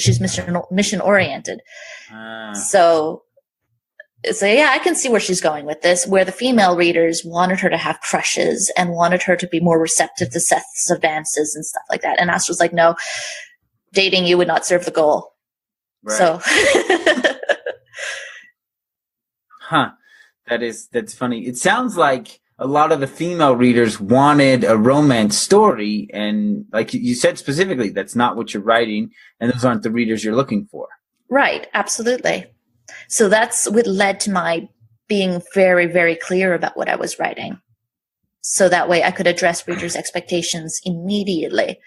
mission oriented. So yeah, I can see where she's going with this, where the female readers wanted her to have crushes and wanted her to be more receptive to Seth's advances and stuff like that. And Astral's like, no, dating you would not serve the goal. Right. So. Huh. That's funny. It sounds like a lot of the female readers wanted a romance story, and like you said specifically, that's not what you're writing, and those aren't the readers you're looking for. Right. Absolutely. So that's what led to my being very, very clear about what I was writing. So that way I could address readers' expectations immediately.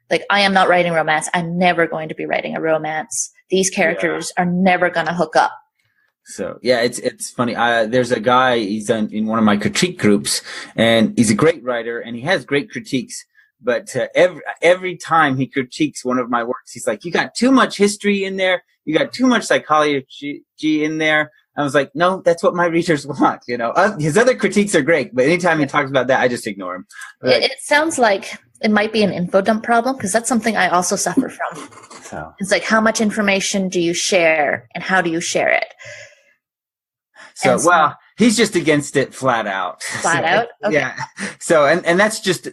Like, I am not writing romance. I'm never going to be writing a romance. These characters are never going to hook up. So, yeah, it's funny. There's a guy, he's in one of my critique groups, and he's a great writer, and he has great critiques. But every time he critiques one of my works, he's like, you got too much history in there. You got too much psychology in there. I was like, no, that's what my readers want. You know, his other critiques are great, but anytime he talks about that, I just ignore him. Like, it sounds like it might be an info dump problem, because that's something I also suffer from. So it's like, how much information do you share and how do you share it? So, well, he's just against it flat out. Flat out? Okay. Yeah. So, and that's just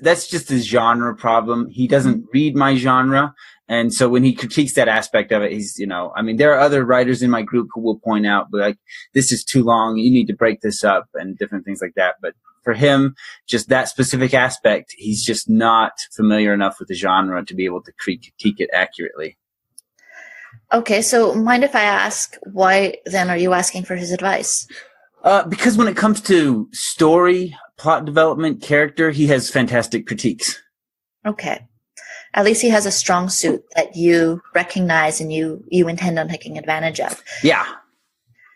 a genre problem. He doesn't read my genre. And so when he critiques that aspect of it, he's, you know, I mean, there are other writers in my group who will point out, like, this is too long. You need to break this up and different things like that. But for him, just that specific aspect, he's just not familiar enough with the genre to be able to critique it accurately. Okay, so mind if I ask, why then are you asking for his advice? Because when it comes to story, plot development, character, he has fantastic critiques. Okay. At least he has a strong suit that you recognize and you intend on taking advantage of. Yeah.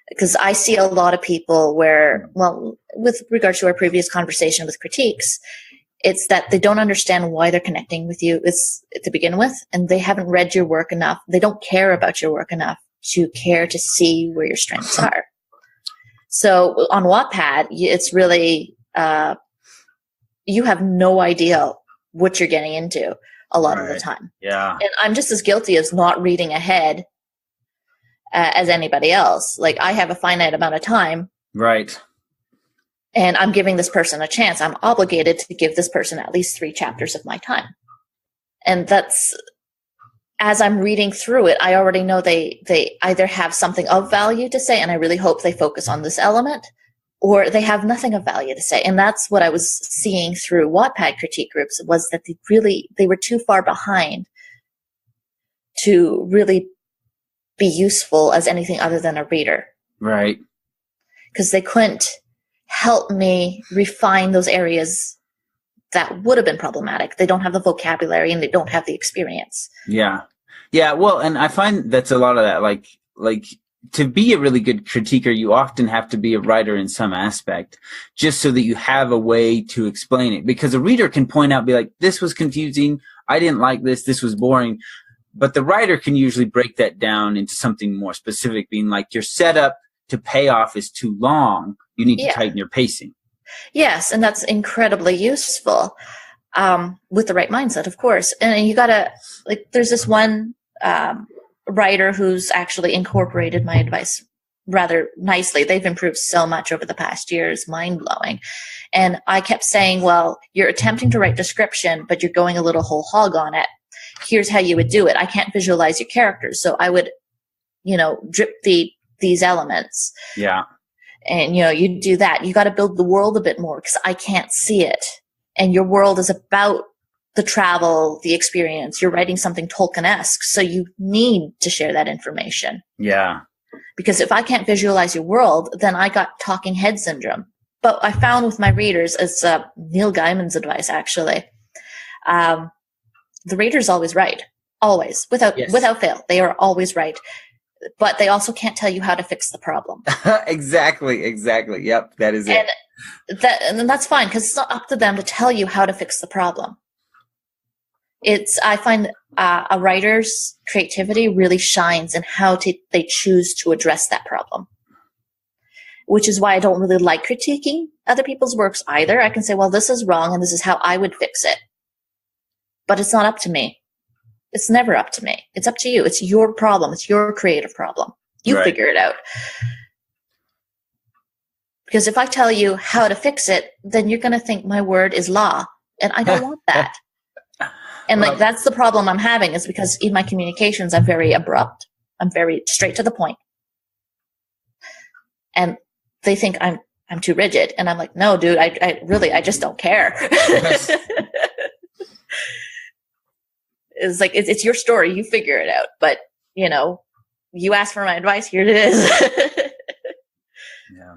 Because I see a lot of people where, well, with regards to our previous conversation with critiques, it's that they don't understand why they're connecting with you to begin with, and they haven't read your work enough. They don't care about your work enough to care to see where your strengths are. So on Wattpad, it's really, you have no idea what you're getting into a lot of the time. Yeah. And I'm just as guilty as not reading ahead as anybody else. Like, I have a finite amount of time. Right. And I'm giving this person a chance. I'm obligated to give this person at least 3 chapters of my time. And that's, as I'm reading through it, I already know they either have something of value to say, and I really hope they focus on this element, or they have nothing of value to say. And that's what I was seeing through Wattpad critique groups, was that they were too far behind to really be useful as anything other than a reader. Right. Because they couldn't help me refine those areas that would have been problematic. They don't have the vocabulary and they don't have the experience. Yeah. Yeah. Well, and I find that's a lot of that. Like to be a really good critiquer, you often have to be a writer in some aspect, just so that you have a way to explain it. Because a reader can point out, be like, this was confusing. I didn't like this. This was boring. But the writer can usually break that down into something more specific, being like, your setup to payoff is too long. You need to tighten your pacing. Yes, and that's incredibly useful with the right mindset, of course. And you gotta, like, there's this one writer who's actually incorporated my advice rather nicely. They've improved so much over the past year. It's mind-blowing. And I kept saying, well, you're attempting to write description, but you're going a little whole hog on it. Here's how you would do it. I can't visualize your characters, so I would, drip these elements. Yeah. And, you do that. You got to build the world a bit more, because I can't see it. And your world is about the travel, the experience. You're writing something Tolkien-esque, so you need to share that information. Yeah. Because if I can't visualize your world, then I got talking head syndrome. But I found with my readers, it's Neil Gaiman's advice, actually. The reader's always right. Always. Without fail. They are always right. But they also can't tell you how to fix the problem. Exactly. Yep, that is it. And that's fine, because it's not up to them to tell you how to fix the problem. I find a writer's creativity really shines in how they choose to address that problem. which is why I don't really like critiquing other people's works either. I can say, well, this is wrong and this is how I would fix it. But it's not up to me. It's never up to me. It's up to you. It's your problem. It's your creative problem. You figure it out. Because if I tell you how to fix it, then you're going to think my word is law. And I don't want that. And like, that's the problem I'm having, is because in my communications, I'm very abrupt. I'm very straight to the point. And they think I'm too rigid. And I'm like, no, dude, I just don't care. Yes. It's like, it's your story. You figure it out. But, you know, you asked for my advice. Here it is. Yeah.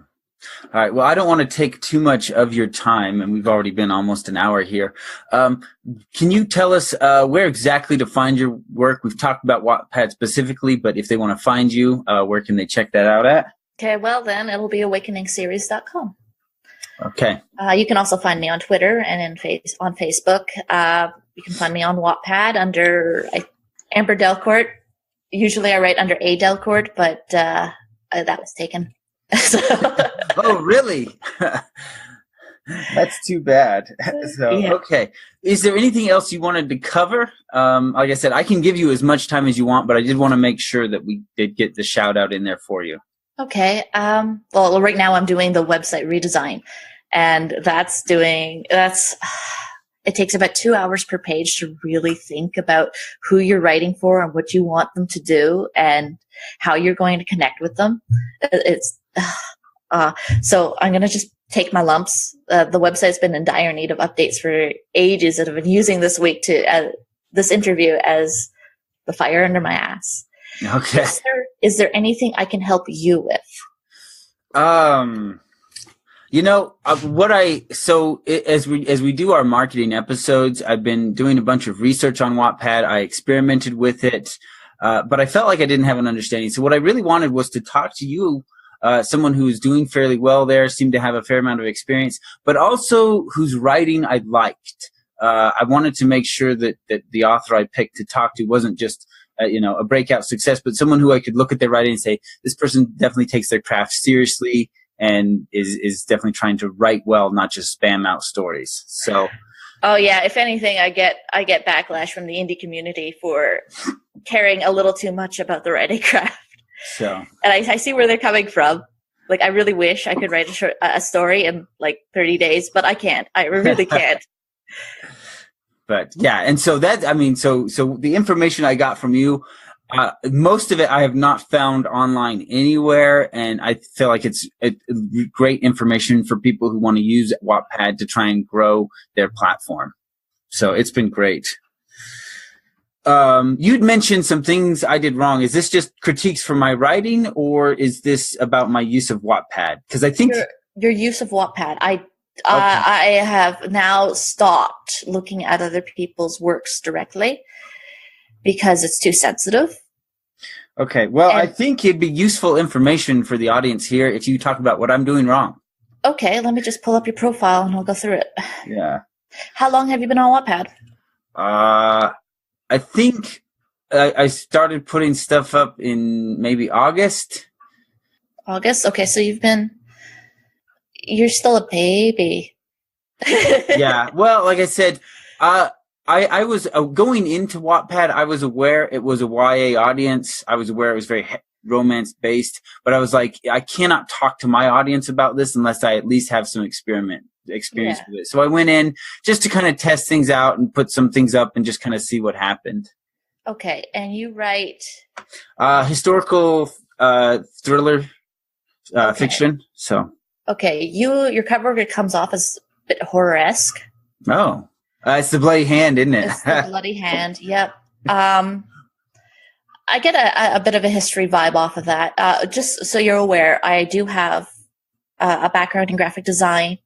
All right. Well, I don't want to take too much of your time, and we've already been almost an hour here. Can you tell us where exactly to find your work? We've talked about Wattpad specifically, but if they want to find you, where can they check that out at? Okay. Well, then it'll be awakeningseries.com. Okay. You can also find me on Twitter and on Facebook. You can find me on Wattpad under Amber Dalcourt. Usually I write under A Dalcourt, but that was taken. Oh, really? That's too bad. So, yeah. Okay. Is there anything else you wanted to cover? Like I said, I can give you as much time as you want, but I did want to make sure that we did get the shout out in there for you. Okay. Well, right now I'm doing the website redesign, and it takes about 2 hours per page to really think about who you're writing for and what you want them to do and how you're going to connect with them. So I'm going to just take my lumps. The website's been in dire need of updates for ages, and I've been using this week this interview as the fire under my ass. Okay. Is there anything I can help you with? You know, as we do our marketing episodes, I've been doing a bunch of research on Wattpad. I experimented with it, but I felt like I didn't have an understanding. So what I really wanted was to talk to you, someone who's doing fairly well there, seemed to have a fair amount of experience, but also whose writing I liked. I wanted to make sure that the author I picked to talk to wasn't just a breakout success, but someone who I could look at their writing and say, this person definitely takes their craft seriously and is definitely trying to write well, not just spam out stories. So, oh yeah, if anything, I get backlash from the indie community for caring a little too much about the writing craft. So, and I see where they're coming from. Like, I really wish I could write a story in like 30 days, but I can't. I really can't. But yeah, and so so the information I got from you, most of it I have not found online anywhere, and I feel like it's great information for people who want to use Wattpad to try and grow their platform. So it's been great. You'd mentioned some things I did wrong. Is this just critiques for my writing, or is this about my use of Wattpad? Because I think your use of Wattpad, I have now stopped looking at other people's works directly because it's too sensitive. Okay. Well, I think it'd be useful information for the audience here if you talk about what I'm doing wrong. Okay. Let me just pull up your profile and I'll go through it. Yeah. How long have you been on Wattpad? I think I started putting stuff up in maybe August. August? Okay. So you're still a baby. Yeah. Well, like I said, I was going into Wattpad. I was aware it was a YA audience. I was aware it was very romance based, but I was like, I cannot talk to my audience about this unless I at least have some experience with it. So I went in just to kind of test things out and put some things up and just kind of see what happened. Okay. And you write historical thriller fiction. So. Okay, your cover comes off as a bit horror-esque. Oh, it's the bloody hand, isn't it? It's the bloody hand, yep. I get a bit of a history vibe off of that. Just so you're aware, I do have a background in graphic design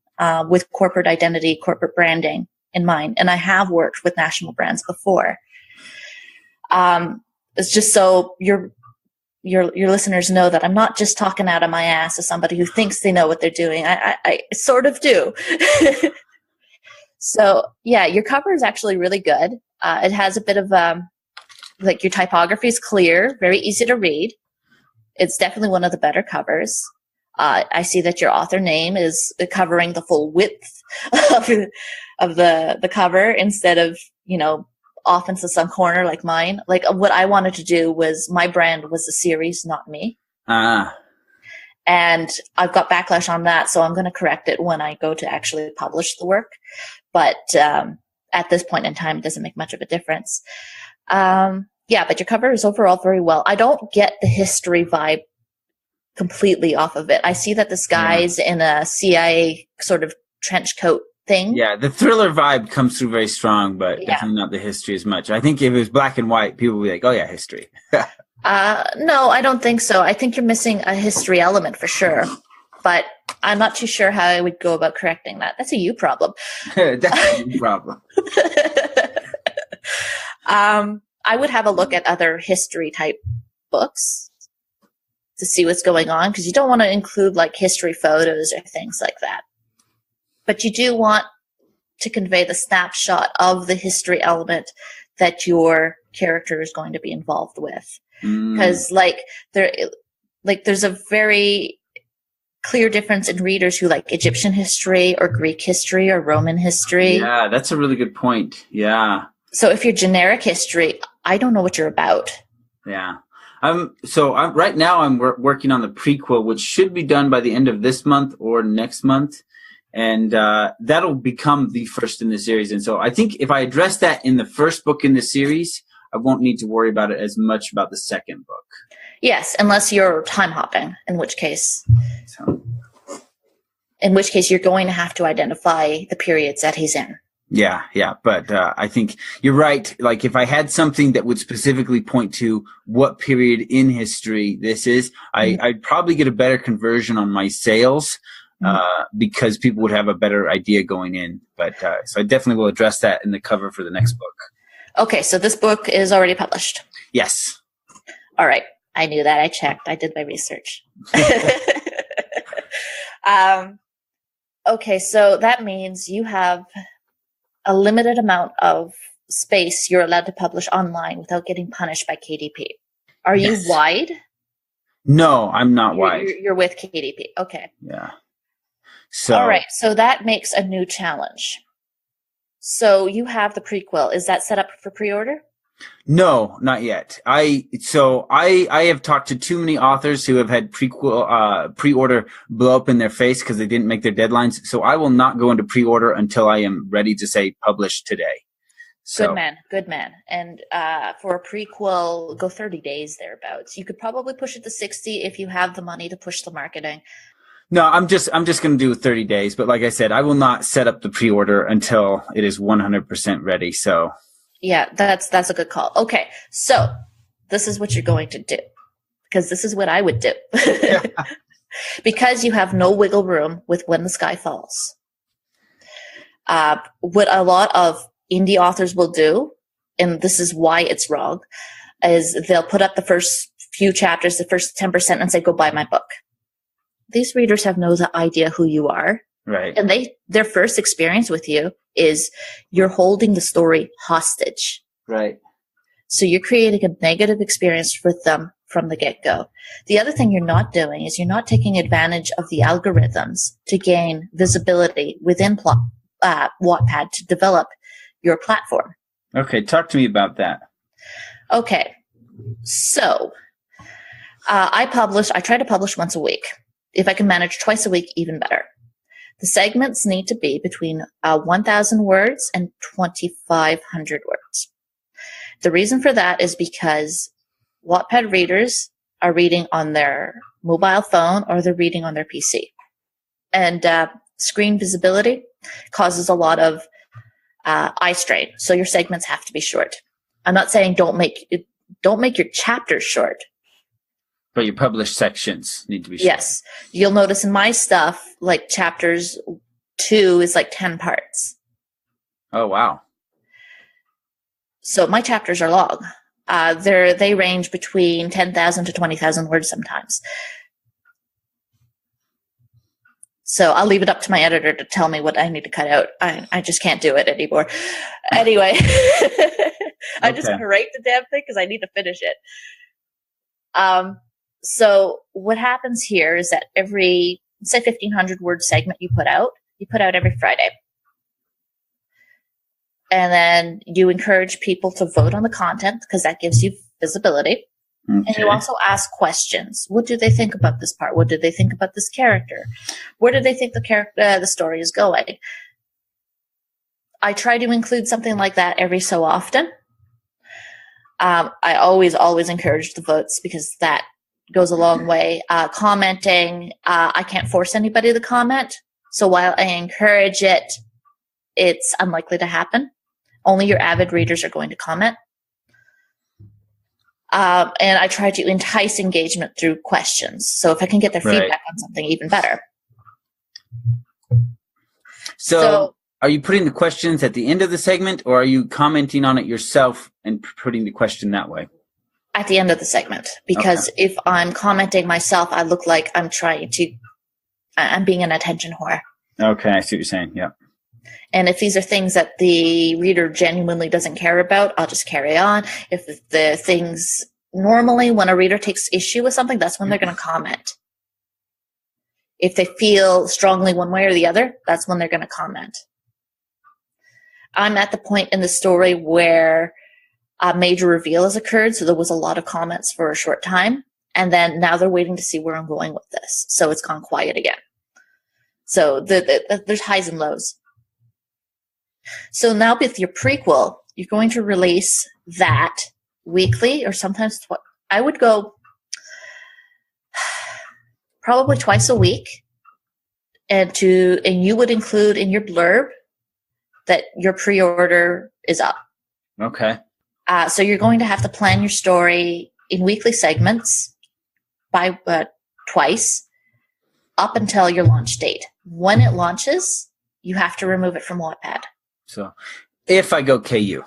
with corporate identity, corporate branding in mind, and I have worked with national brands before. It's just so your listeners know that I'm not just talking out of my ass as somebody who thinks they know what they're doing. I sort of do. So yeah, your cover is actually really good. It has a bit of like, your typography is clear, very easy to read. It's definitely one of the better covers. I see that your author name is covering the full width of the cover instead of, off into some corner like mine. Like what I wanted to do was, my brand was the series, not me. And I've got backlash on that, so I'm going to correct it when I go to actually publish the work. But at this point in time, it doesn't make much of a difference. But your cover is overall very well. I don't get the history vibe completely off of it. I see that this guy's in a CIA sort of trench coat thing. Yeah, the thriller vibe comes through very strong, but definitely not the history as much. I think if it was black and white, people would be like, oh yeah, history. No, I don't think so. I think you're missing a history element for sure. But I'm not too sure how I would go about correcting that. That's a you problem. That's a you problem. I would have a look at other history type books to see what's going on, because you don't want to include like history photos or things like that. But you do want to convey the snapshot of the history element that your character is going to be involved with. Because there's a very clear difference in readers who like Egyptian history or Greek history or Roman history. Yeah, that's a really good point. Yeah. So if you're generic history, I don't know what you're about. Yeah. Right now I'm working on the prequel, which should be done by the end of this month or next month. And that'll become the first in the series. And so I think if I address that in the first book in the series, I won't need to worry about it as much about the second book. Yes, unless you're time hopping, in which case you're going to have to identify the periods that he's in. Yeah. But I think you're right. Like if I had something that would specifically point to what period in history this is, I'd probably get a better conversion on my sales because people would have a better idea going in. But so I definitely will address that in the cover for the next book. Okay, so this book is already published. Yes. All right. I knew that. I checked. I did my research. Okay, so that means you have a limited amount of space you're allowed to publish online without getting punished by KDP. Are you wide? No, I'm not wide. You're with KDP. Okay. Yeah. So. All right. So that makes a new challenge. So you have the prequel. Is that set up for pre-order? No, not yet. I have talked to too many authors who have had pre-order blow up in their face because they didn't make their deadlines. So I will not go into pre-order until I am ready to say publish today. So. Good man. And for a prequel, go 30 days thereabouts. You could probably push it to 60 if you have the money to push the marketing. No, I'm just going to do 30 days. But like I said, I will not set up the pre-order until it is 100% ready. So. Yeah, that's a good call. Okay, so this is what you're going to do, because this is what I would do. Because you have no wiggle room with When the Sky Falls. What a lot of indie authors will do, and this is why it's wrong, is they'll put up the first few chapters, the first 10%, and say, go buy my book. These readers have no idea who you are. Right. And their first experience with you is you're holding the story hostage. Right. So you're creating a negative experience with them from the get-go. The other thing you're not doing is you're not taking advantage of the algorithms to gain visibility within Wattpad to develop your platform. Okay, talk to me about that. Okay. So I try to publish once a week. If I can manage twice a week, even better. The segments need to be between 1,000 words and 2,500 words. The reason for that is because Wattpad readers are reading on their mobile phone or they're reading on their PC. And screen visibility causes a lot of eye strain. So your segments have to be short. I'm not saying don't make your chapters short. But your published sections need to be short. Yes. You'll notice in my stuff, like chapters 2 is like 10 parts. Oh, wow. So my chapters are long. They range between 10,000 to 20,000 words sometimes. So I'll leave it up to my editor to tell me what I need to cut out. I just can't do it anymore. Anyway, I just write the damn thing because I need to finish it. So what happens here is that every, say, 1,500 word segment you put out every Friday. And then you encourage people to vote on the content because that gives you visibility. Okay. And you also ask questions. What do they think about this part? What do they think about this character? Where do they think the story is going? I try to include something like that every so often. I always encourage the votes because that goes a long way. Commenting, I can't force anybody to comment. So while I encourage it, it's unlikely to happen. Only your avid readers are going to comment. And I try to entice engagement through questions. So if I can get their feedback on something, even better. So are you putting the questions at the end of the segment, or are you commenting on it yourself and putting the question that way? At the end of the segment. Because if I'm commenting myself, I look like I'm being an attention whore. Okay, I see what you're saying. Yeah. And if these are things that the reader genuinely doesn't care about, I'll just carry on. If the things, normally when a reader takes issue with something, that's when they're going to comment. If they feel strongly one way or the other, that's when they're going to comment. I'm at the point in the story where a major reveal has occurred, so there was a lot of comments for a short time, and then now they're waiting to see where I'm going with this. So it's gone quiet again. So there's highs and lows. So now with your prequel, you're going to release that weekly or sometimes I would go probably twice a week, and you would include in your blurb that your pre-order is up. Okay. So you're going to have to plan your story in weekly segments by twice up until your launch date. When it launches, you have to remove it from Wattpad. So if I go KU.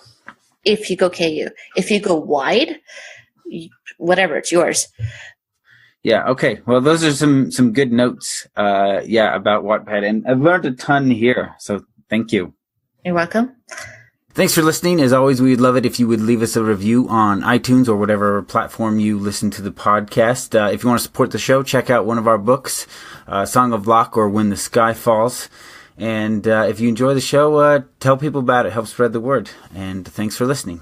If you go KU. If you go wide, whatever, it's yours. Yeah, okay. Well, those are some good notes, about Wattpad. And I've learned a ton here, so thank you. You're welcome. Thanks for listening. As always, we'd love it if you would leave us a review on iTunes or whatever platform you listen to the podcast. If you want to support the show, check out one of our books, Song of Locke or When the Sky Falls. And if you enjoy the show, tell people about it. Help spread the word. And thanks for listening.